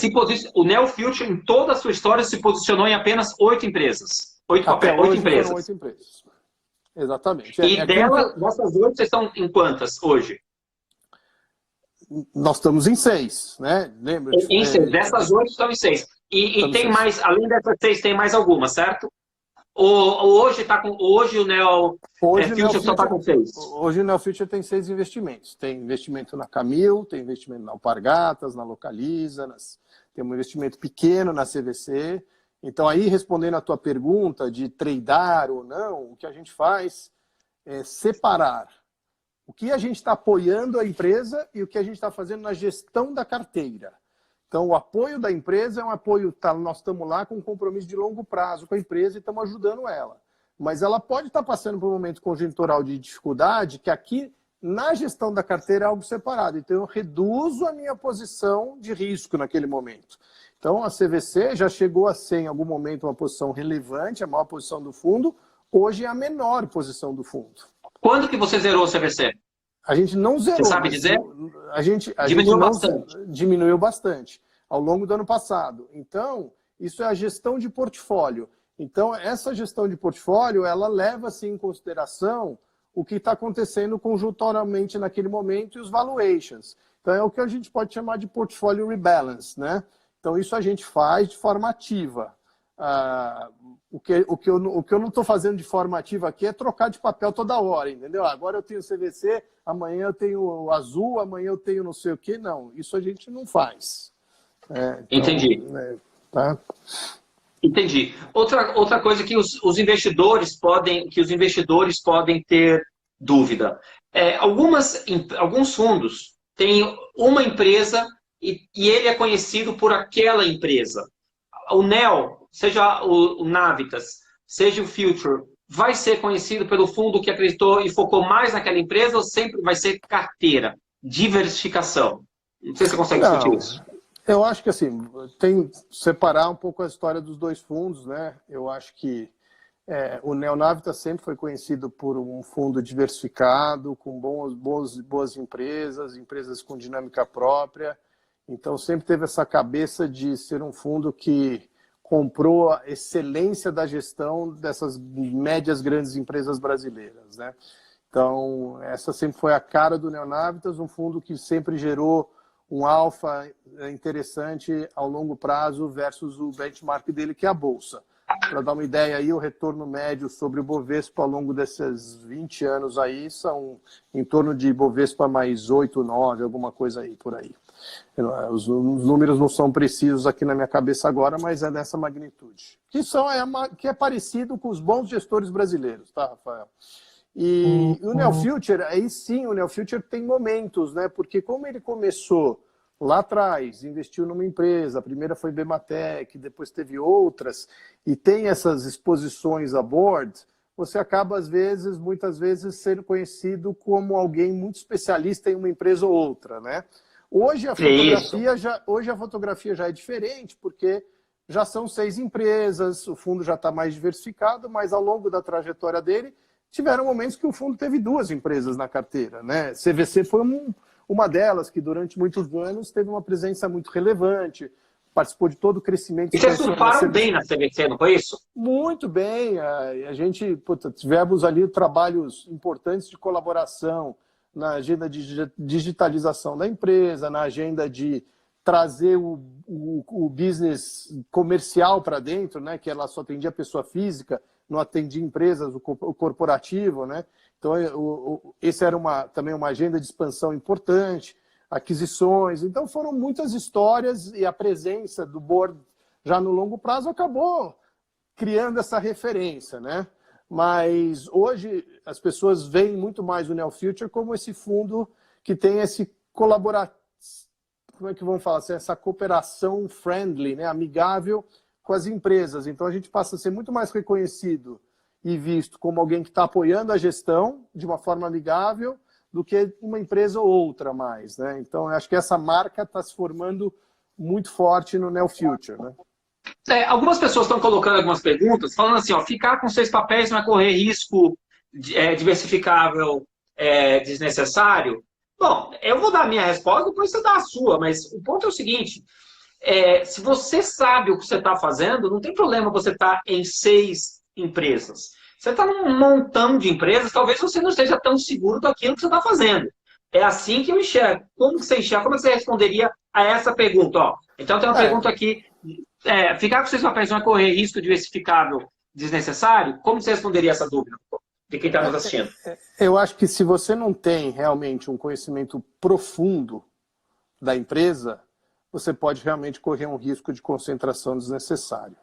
o Neofuture, em toda a sua história, se posicionou em apenas 8 empresas. 8 empresas. Foram 8 empresas. Exatamente. E dessas 8, vocês estão em quantas hoje? Nós estamos em 6, né? Lembra? Em 6. Dessas 8 estão em 6. E tem mais, além dessas 6, tem mais alguma, certo? Hoje o Neofuture só está com 6? Hoje o Neofuture tem 6 investimentos. Tem investimento na Camil, tem investimento na Alpargatas, na Localiza, tem um investimento pequeno na CVC. Então, aí, respondendo a tua pergunta de tradar ou não, o que a gente faz é separar o que a gente está apoiando a empresa e o que a gente está fazendo na gestão da carteira. Então, o apoio da empresa é um apoio, nós estamos lá com um compromisso de longo prazo com a empresa e estamos ajudando ela. Mas ela pode estar passando por um momento conjuntural de dificuldade, que aqui, na gestão da carteira, é algo separado. Então, eu reduzo a minha posição de risco naquele momento. Então, a CVC já chegou a ser, em algum momento, uma posição relevante, a maior posição do fundo, hoje é a menor posição do fundo. Quando que você zerou o CVC? A gente não zerou. Você sabe dizer? A gente diminuiu bastante ao longo do ano passado. Então, isso é a gestão de portfólio. Então, essa gestão de portfólio, ela leva assim, em consideração o que está acontecendo conjunturalmente naquele momento e os valuations. Então, é o que a gente pode chamar de portfólio rebalance, né? Então, isso a gente faz de forma ativa. O que eu não estou fazendo de forma ativa aqui é trocar de papel toda hora, entendeu? Agora eu tenho CVC, amanhã eu tenho o azul, amanhã eu tenho não sei o quê. Não, isso a gente não faz. Então, entendi. Tá? Entendi. Outra coisa que os investidores podem ter dúvida. Alguns fundos têm uma empresa e ele é conhecido por aquela empresa. O NEO, seja o Navitas, seja o Future, vai ser conhecido pelo fundo que acreditou e focou mais naquela empresa ou sempre vai ser carteira, diversificação? Não sei se você consegue discutir isso. Eu acho que assim, tem que separar um pouco a história dos dois fundos, né? Eu acho que o Neonavitas sempre foi conhecido por um fundo diversificado, com boas empresas com dinâmica própria. Então sempre teve essa cabeça de ser um fundo que comprou a excelência da gestão dessas médias grandes empresas brasileiras, né? Então essa sempre foi a cara do Neonavitas, um fundo que sempre gerou um alfa interessante ao longo prazo versus o benchmark dele, que é a Bolsa. Para dar uma ideia aí, o retorno médio sobre o Bovespa ao longo desses 20 anos aí são em torno de Bovespa mais 8, 9, alguma coisa aí, por aí. Os números não são precisos aqui na minha cabeça agora, mas é dessa magnitude. Que é parecido com os bons gestores brasileiros, tá, Rafael? E o NeoFuture, aí sim, o NeoFuture tem momentos, né? Porque como ele começou lá atrás, investiu numa empresa, a primeira foi Bematec, depois teve outras, e tem essas exposições a board, você acaba, muitas vezes, sendo conhecido como alguém muito especialista em uma empresa ou outra, né? Hoje a fotografia já é diferente, porque já são 6 empresas, o fundo já está mais diversificado, mas ao longo da trajetória dele, tiveram momentos que o fundo teve 2 empresas na carteira, né? CVC foi uma delas, que durante muitos anos teve uma presença muito relevante, participou de todo o crescimento. E vocês surfaram bem na CVC, não foi isso? Muito bem. A gente, tivemos ali trabalhos importantes de colaboração na agenda de digitalização da empresa, na agenda de trazer o business comercial para dentro, né? Que ela só atendia a pessoa física, não atendia empresas, o corporativo, né? Então, esse era também uma agenda de expansão importante, aquisições. Então, foram muitas histórias e a presença do board já no longo prazo acabou criando essa referência, né? Mas hoje as pessoas veem muito mais o NeoFuture como esse fundo que tem esse como é que vamos falar? Essa cooperação friendly, né? Amigável com as empresas. Então, a gente passa a ser muito mais reconhecido e visto como alguém que está apoiando a gestão de uma forma amigável do que uma empresa ou outra mais, né? Então, eu acho que essa marca está se formando muito forte no NeoFuture, né? Algumas pessoas estão colocando algumas perguntas, falando assim, ó, ficar com 6 papéis não é correr risco diversificável desnecessário? Bom, eu vou dar a minha resposta, depois você dá a sua, mas o ponto é o seguinte, se você sabe o que você está fazendo, não tem problema você estar em 6 empresas. Você está num montão de empresas, talvez você não esteja tão seguro daquilo que você está fazendo. É assim que eu enxergo. Como você enxerga? Como você responderia a essa pergunta? Ó, então tem uma pergunta aqui. Ficar com 6 papéis não é correr risco diversificável desnecessário? Como você responderia essa dúvida de quem está nos assistindo? Eu acho que se você não tem realmente um conhecimento profundo da empresa, você pode realmente correr um risco de concentração desnecessário.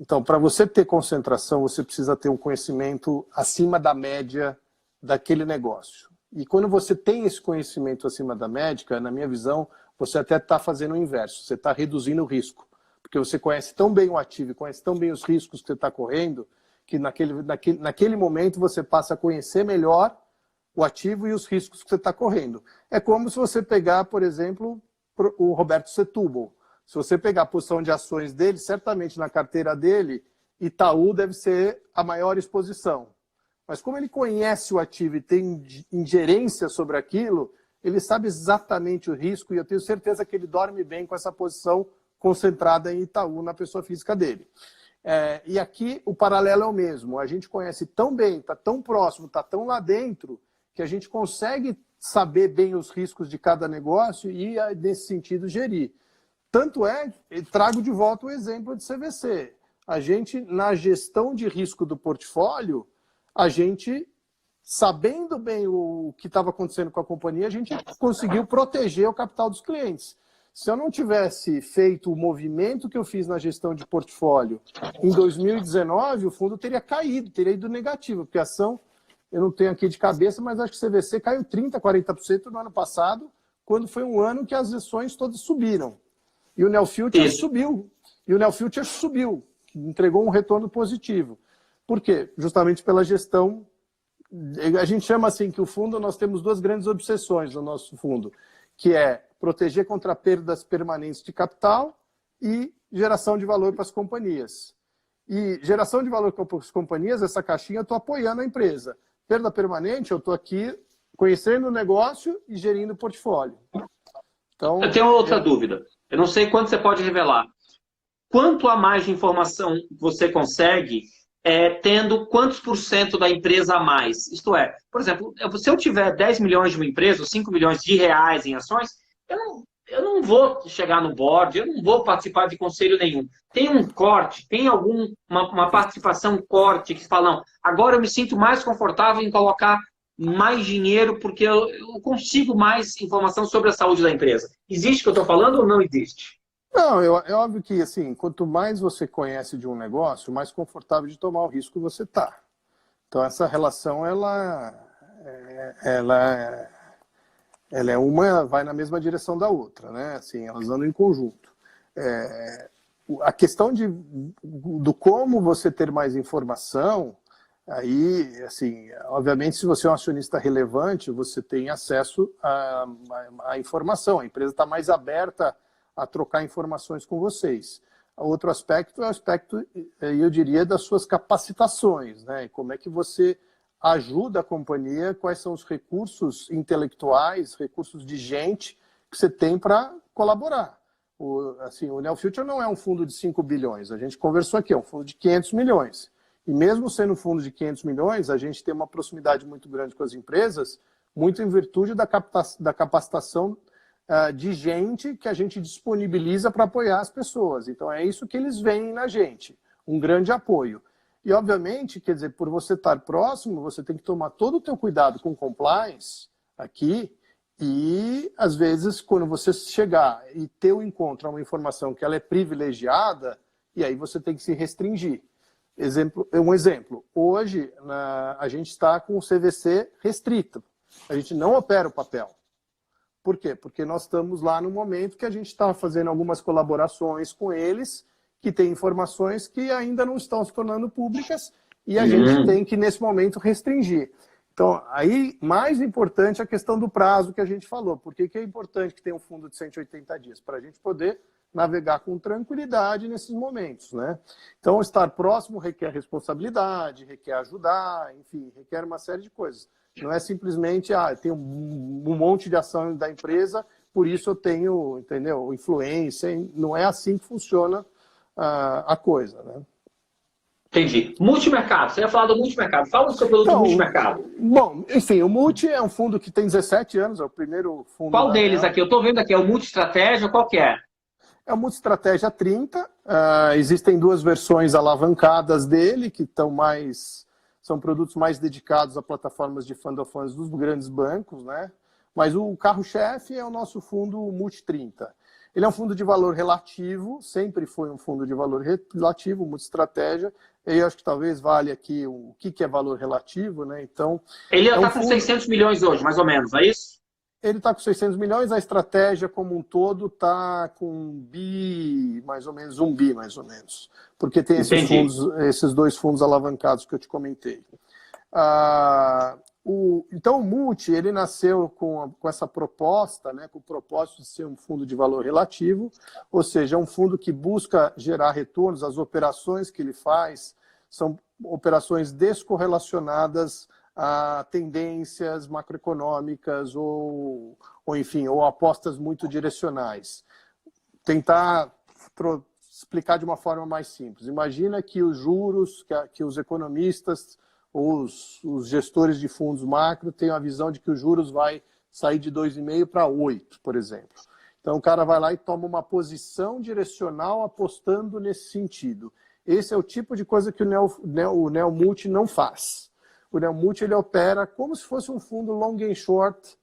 Então, para você ter concentração, você precisa ter um conhecimento acima da média daquele negócio. E quando você tem esse conhecimento acima da média, na minha visão, você até está fazendo o inverso, você está reduzindo o risco. Porque você conhece tão bem o ativo, conhece tão bem os riscos que você está correndo, que naquele momento você passa a conhecer melhor o ativo e os riscos que você está correndo. É como se você pegar, por exemplo, o Roberto Setúbal. Se você pegar a posição de ações dele, certamente na carteira dele, Itaú deve ser a maior exposição. Mas como ele conhece o ativo e tem ingerência sobre aquilo, ele sabe exatamente o risco e eu tenho certeza que ele dorme bem com essa posição concentrada em Itaú na pessoa física dele. E aqui o paralelo é o mesmo. A gente conhece tão bem, está tão próximo, está tão lá dentro, que a gente consegue saber bem os riscos de cada negócio e, nesse sentido, gerir. Tanto é, trago de volta o exemplo de CVC. A gente, na gestão de risco do portfólio, a gente, sabendo bem o que estava acontecendo com a companhia, a gente conseguiu proteger o capital dos clientes. Se eu não tivesse feito o movimento que eu fiz na gestão de portfólio em 2019, o fundo teria caído, teria ido negativo, porque a ação, eu não tenho aqui de cabeça, mas acho que o CVC caiu 30%, 40% no ano passado, quando foi um ano que as ações todas subiram. E o Neo Future subiu. E o Neo Future subiu, entregou um retorno positivo. Por quê? Justamente pela gestão. A gente chama assim que o fundo, nós temos duas grandes obsessões no nosso fundo, que é proteger contra perdas permanentes de capital e geração de valor para as companhias. E geração de valor para as companhias, essa caixinha, eu estou apoiando a empresa. Perda permanente, eu estou aqui conhecendo o negócio e gerindo o portfólio. Então, eu tenho outra dúvida. Eu não sei quanto você pode revelar. Quanto a mais de informação você consegue tendo quantos por cento da empresa a mais? Isto é, por exemplo, se eu tiver 10 milhões de uma empresa, ou 5 milhões de reais em ações, eu não vou chegar no board, eu não vou participar de conselho nenhum. Tem um corte, tem uma participação corte que fala, não, agora eu me sinto mais confortável em colocar mais dinheiro porque eu consigo mais informação sobre a saúde da empresa. Existe o que eu estou falando ou não existe? Não, é óbvio que assim, quanto mais você conhece de um negócio, mais confortável de tomar o risco você está. Então essa relação, ela é uma, vai na mesma direção da outra, né? Assim, elas andam em conjunto. A questão do como você ter mais informação, aí, assim, obviamente, se você é um acionista relevante, você tem acesso à informação. A empresa está mais aberta a trocar informações com vocês. Outro aspecto é o aspecto, eu diria, das suas capacitações, né? Como é que você ajuda a companhia, quais são os recursos intelectuais, recursos de gente que você tem para colaborar. O Neo Future não é um fundo de 5 bilhões, a gente conversou aqui, é um fundo de 500 milhões. E mesmo sendo um fundo de 500 milhões, a gente tem uma proximidade muito grande com as empresas, muito em virtude da capacitação de gente que a gente disponibiliza para apoiar as pessoas. Então é isso que eles veem na gente, um grande apoio. E obviamente, quer dizer, por você estar próximo, você tem que tomar todo o teu cuidado com compliance aqui e às vezes quando você chegar e ter um encontro a uma informação que ela é privilegiada, e aí você tem que se restringir. Um exemplo, hoje a gente está com o CVC restrito, a gente não opera o papel. Por quê? Porque nós estamos lá no momento que a gente está fazendo algumas colaborações com eles, que tem informações que ainda não estão se tornando públicas e a gente tem que, nesse momento, restringir. Então, aí, mais importante é a questão do prazo que a gente falou. Por que é importante que tenha um fundo de 180 dias? Para a gente poder navegar com tranquilidade nesses momentos, né? Então, estar próximo requer responsabilidade, requer ajudar, enfim, requer uma série de coisas. Não é simplesmente, tem um monte de ação da empresa, por isso eu tenho, entendeu, influência. Não é assim que funciona a coisa, né? Entendi. Multimercado, você ia falar do multimercado. Fala do seu produto multimercado. Bom, enfim, o Multi é um fundo que tem 17 anos, é o primeiro fundo. Qual deles aqui? Eu estou vendo aqui, é o Multi-Estratégia, qual que é? É o Multi-Estratégia 30, existem duas versões alavancadas dele, que são produtos mais dedicados a plataformas de fund of funds dos grandes bancos, né? Mas o carro-chefe é o nosso fundo Multi-30. Ele é um fundo de valor relativo, sempre foi um fundo de valor relativo, Multi-Estratégia. Eu acho que talvez vale aqui o que é valor relativo, né? Então, ele está com 600 milhões hoje, mais ou menos, é isso? Ele está com 600 milhões, a estratégia como um todo está com um bi, mais ou menos. Porque tem esses dois fundos alavancados que eu te comentei. Então, o Multi, ele nasceu com essa proposta, né, com o propósito de ser um fundo de valor relativo, ou seja, é um fundo que busca gerar retornos. As operações que ele faz são operações descorrelacionadas a tendências macroeconômicas ou enfim, ou apostas muito direcionais. Tentar explicar de uma forma mais simples. Imagina que os juros, que os economistas, os gestores de fundos macro têm a visão de que os juros vai sair de 2,5 para 8, por exemplo. Então o cara vai lá e toma uma posição direcional apostando nesse sentido. Esse é o tipo de coisa que o Neo Multi não faz. O Neo Multi ele opera como se fosse um fundo long and short,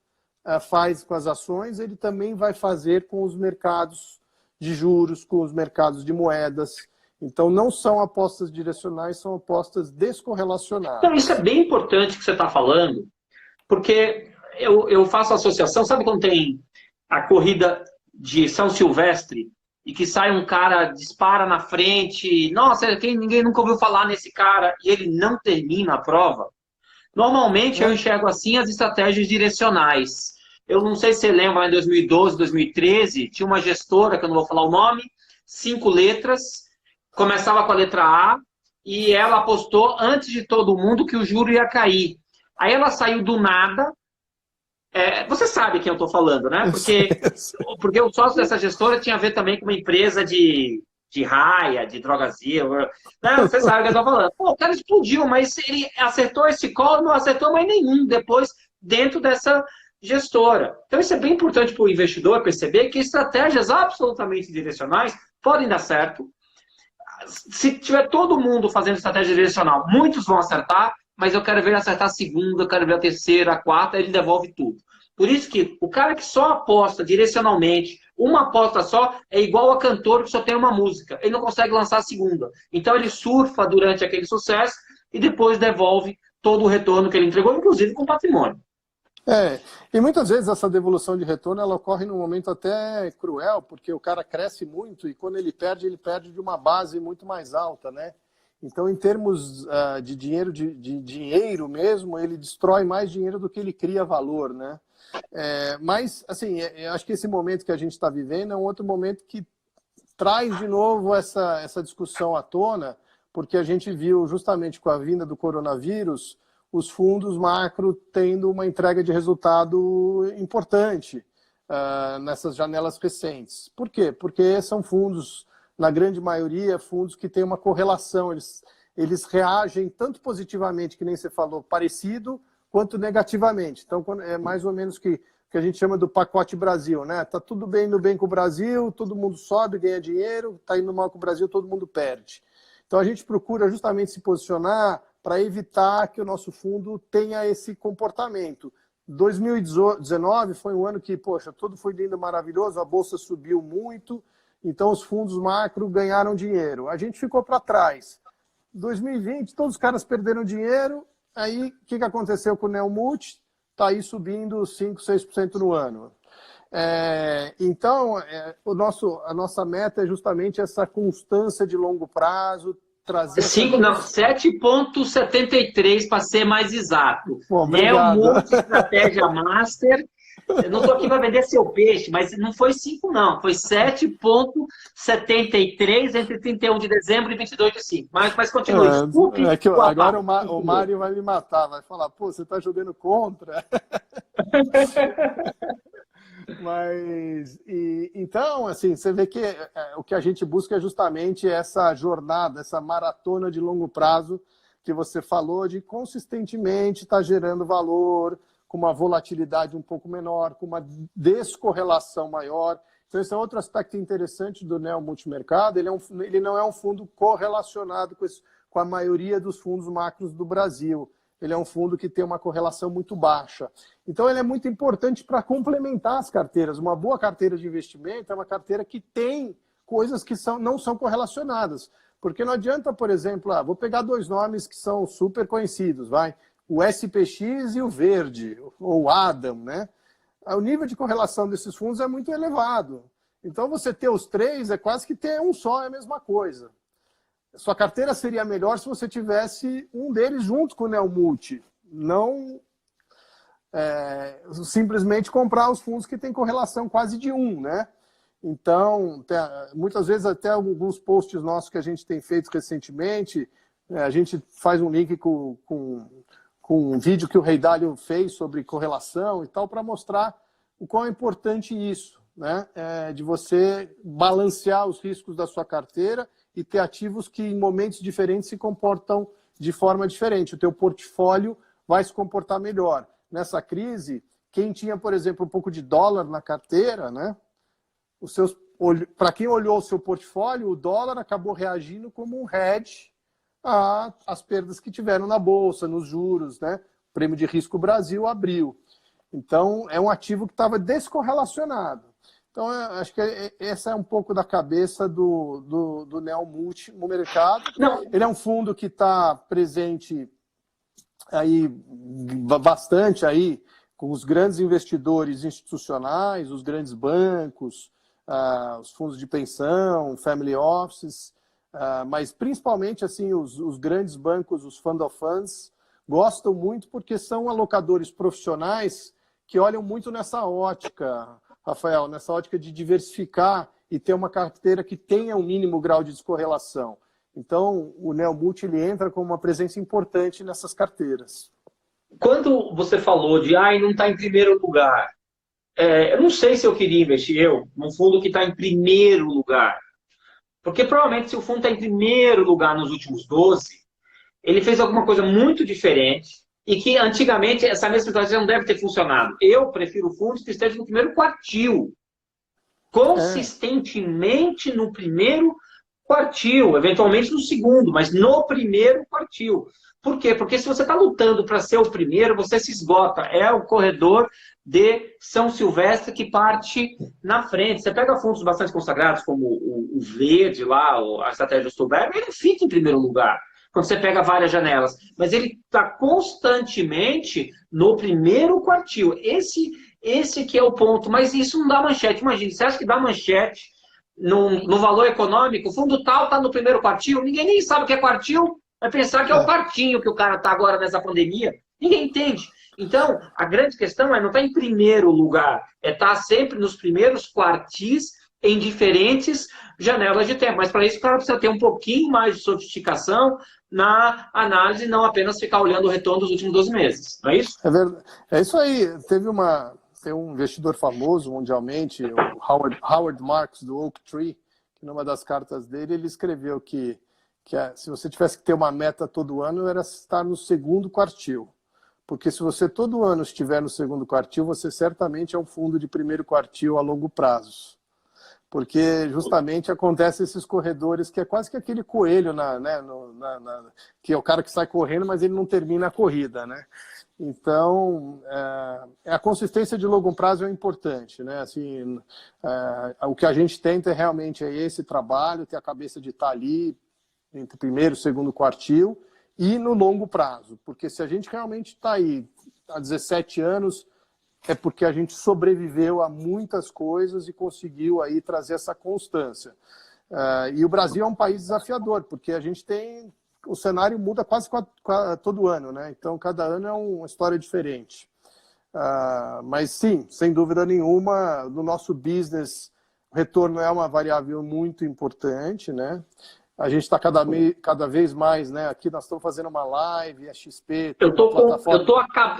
faz com as ações, ele também vai fazer com os mercados de juros, com os mercados de moedas. Então, não são apostas direcionais, são apostas descorrelacionadas. Então, isso é bem importante que você está falando, porque eu faço associação, sabe quando tem a corrida de São Silvestre, e que sai um cara, dispara na frente, nossa, ninguém nunca ouviu falar nesse cara, e ele não termina a prova? Normalmente eu enxergo assim as estratégias direcionais. Eu não sei se você lembra, em 2012, 2013, tinha uma gestora, que eu não vou falar o nome, 5 letras, começava com a letra A, e ela apostou antes de todo mundo que o juro ia cair. Aí ela saiu do nada. Você sabe quem eu estou falando, né? Porque o sócio dessa gestora tinha a ver também com uma empresa de raia, de drogazil. Né? Você sabe o que eu estou falando. Pô, o cara explodiu, mas ele acertou esse call, não acertou mais nenhum depois dentro dessa gestora. Então isso é bem importante para o investidor perceber que estratégias absolutamente direcionais podem dar certo. Se tiver todo mundo fazendo estratégia direcional, muitos vão acertar, mas eu quero ver ele acertar a segunda, eu quero ver a terceira, a quarta, ele devolve tudo. Por isso que o cara que só aposta direcionalmente, uma aposta só, é igual a cantor que só tem uma música. Ele não consegue lançar a segunda. Então ele surfa durante aquele sucesso e depois devolve todo o retorno que ele entregou, inclusive com patrimônio. E muitas vezes essa devolução de retorno ela ocorre num momento até cruel, porque o cara cresce muito e quando ele perde de uma base muito mais alta, né? Então, em termos de dinheiro mesmo, ele destrói mais dinheiro do que ele cria valor, né? Mas, assim, eu acho que esse momento que a gente está vivendo é um outro momento que traz de novo essa discussão à tona, porque a gente viu justamente com a vinda do coronavírus os fundos macro tendo uma entrega de resultado importante nessas janelas recentes. Por quê? Porque são fundos, na grande maioria, fundos que têm uma correlação. Eles reagem tanto positivamente, que nem você falou, parecido, quanto negativamente. Então, é mais ou menos que a gente chama do pacote Brasil, né? Tá tudo bem indo bem com o Brasil, todo mundo sobe, ganha dinheiro, tá indo mal com o Brasil, todo mundo perde. Então, a gente procura justamente se posicionar para evitar que o nosso fundo tenha esse comportamento. 2019 foi um ano que, poxa, tudo foi lindo, maravilhoso, a bolsa subiu muito, então os fundos macro ganharam dinheiro. A gente ficou para trás. 2020, todos os caras perderam dinheiro, aí o que aconteceu com o Neo Multi? Está aí subindo 5%, 6% no ano. Então, a nossa meta é justamente essa constância de longo prazo, trazer... 7,73 para ser mais exato. Neo Multi Estratégia Master. Eu não estou aqui para vender seu peixe, mas não foi 5 não, foi 7,73 entre 31 de dezembro e 22 de 5. Mas continue. Agora o Mário vai me matar, vai falar, pô, você está jogando contra? Então, assim, você vê que o que a gente busca é justamente essa jornada, essa maratona de longo prazo que você falou, de consistentemente estar gerando valor, com uma volatilidade um pouco menor, com uma descorrelação maior. Então, esse é outro aspecto interessante do Neo Multimercado. Ele não é um fundo correlacionado com a maioria dos fundos macros do Brasil. Ele é um fundo que tem uma correlação muito baixa. Então, ele é muito importante para complementar as carteiras. Uma boa carteira de investimento é uma carteira que tem coisas que não são correlacionadas. Porque não adianta, por exemplo, vou pegar 2 nomes que são super conhecidos, o SPX e o Verde, ou o Adam, né? O nível de correlação desses fundos é muito elevado. Então, você ter os 3 é quase que ter um só, é a mesma coisa. Sua carteira seria melhor se você tivesse um deles junto com o Neo Multi, não simplesmente comprar os fundos que têm correlação quase de 1, né? Então, muitas vezes até alguns posts nossos que a gente tem feito recentemente, a gente faz um link com um vídeo que o Rei Dalio fez sobre correlação e tal, para mostrar o quão é importante isso, né? De você balancear os riscos da sua carteira e ter ativos que em momentos diferentes se comportam de forma diferente. O teu portfólio vai se comportar melhor. Nessa crise, quem tinha, por exemplo, um pouco de dólar na carteira, né? Para quem olhou o seu portfólio, o dólar acabou reagindo como um hedge às perdas que tiveram na Bolsa, nos juros, né? O Prêmio de Risco Brasil abriu. Então, é um ativo que estava descorrelacionado. Então, acho que essa é um pouco da cabeça do Neo Multi no mercado. Não. Ele é um fundo que está presente aí bastante aí com os grandes investidores institucionais, os grandes bancos, os fundos de pensão, family offices, mas principalmente assim os grandes bancos, os fund of funds, gostam muito porque são alocadores profissionais que olham muito nessa ótica, Rafael, nessa ótica de diversificar e ter uma carteira que tenha um mínimo grau de descorrelação. Então, o Neo Multi ele entra com uma presença importante nessas carteiras. Quando você falou de não está em primeiro lugar, eu não sei se eu queria investir num fundo que está em primeiro lugar. Porque provavelmente se o fundo está em primeiro lugar nos últimos 12, ele fez alguma coisa muito diferente e que antigamente essa mesma estratégia não deve ter funcionado. Eu prefiro fundos que estejam no primeiro quartil. Consistentemente no primeiro quartil, eventualmente no segundo, mas no primeiro quartil. Por quê? Porque se você está lutando para ser o primeiro, você se esgota. É o corredor de São Silvestre que parte na frente. Você pega fundos bastante consagrados, como o Verde lá, a estratégia do Stolberg, ele fica em primeiro lugar, quando você pega várias janelas. Mas ele está constantemente no primeiro quartil. Esse que é o ponto. Mas isso não dá manchete. Imagina, você acha que dá manchete no valor econômico? O fundo tal está no primeiro quartil? Ninguém nem sabe o que é quartil. Vai pensar que é o quartinho que o cara está agora nessa pandemia. Ninguém entende. Então, a grande questão não estar em primeiro lugar. É estar sempre nos primeiros quartis em diferentes janelas de tempo. Mas para isso, o cara precisa ter um pouquinho mais de sofisticação na análise, não apenas ficar olhando o retorno dos últimos 12 meses. Não é isso? É verdade. É isso aí. Tem um investidor famoso mundialmente, o Howard Marks, do Oaktree, que numa das cartas dele, ele escreveu que se você tivesse que ter uma meta todo ano, era estar no segundo quartil. Porque se você todo ano estiver no segundo quartil, você certamente é um fundo de primeiro quartil a longo prazo. Porque justamente acontece esses corredores que é quase que aquele coelho, que é o cara que sai correndo, mas ele não termina a corrida, né? Então, a consistência de longo prazo é importante, né? Assim, o que a gente tenta realmente é esse trabalho, ter a cabeça de estar ali entre primeiro e segundo quartil e no longo prazo. Porque se a gente realmente está aí há 17 anos, é porque a gente sobreviveu a muitas coisas e conseguiu aí trazer essa constância. E o Brasil é um país desafiador, porque a gente tem... O cenário muda quase todo ano, né? Então, cada ano é uma história diferente. Mas sim, sem dúvida nenhuma, no nosso business, o retorno é uma variável muito importante, né? A gente está cada vez mais, né? Aqui nós estamos fazendo uma live, a XP...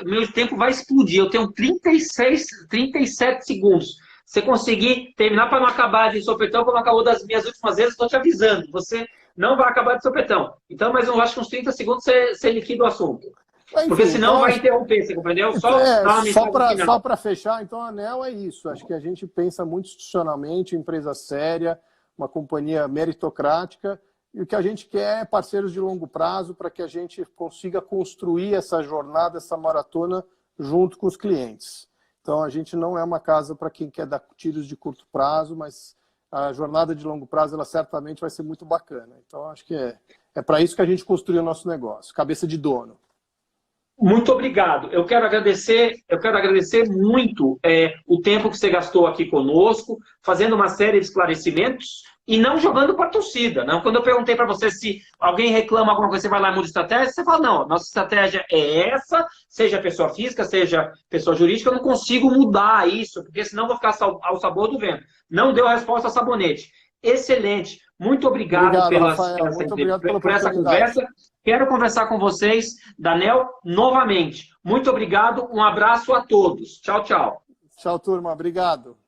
Meu tempo vai explodir. Eu tenho 37 segundos. Se conseguir terminar para não acabar de sopetão, como acabou das minhas últimas vezes, estou te avisando. Você não vai acabar de sopetão. Então, mas eu acho que uns 30 segundos você liquida o assunto. Enfim, porque senão vai interromper, você compreendeu? Só para fechar, então a ANEEL é isso. Acho que a gente pensa muito institucionalmente, empresa séria, uma companhia meritocrática, e o que a gente quer é parceiros de longo prazo para que a gente consiga construir essa jornada, essa maratona, junto com os clientes. Então, a gente não é uma casa para quem quer dar tiros de curto prazo, mas a jornada de longo prazo, ela certamente vai ser muito bacana. Então, acho que é para isso que a gente construiu o nosso negócio, cabeça de dono. Muito obrigado. Eu quero agradecer muito o tempo que você gastou aqui conosco, fazendo uma série de esclarecimentos e não jogando para a torcida. Não? Quando eu perguntei para você se alguém reclama alguma coisa, você vai lá e muda estratégia, você fala, não, nossa estratégia é essa, seja pessoa física, seja pessoa jurídica, eu não consigo mudar isso, porque senão eu vou ficar ao sabor do vento. Não deu a resposta ao sabonete. Excelente. Muito obrigado, Rafael, muito obrigado por essa conversa. Quero conversar com vocês, Danel, novamente. Muito obrigado, um abraço a todos. Tchau, tchau. Tchau, turma. Obrigado.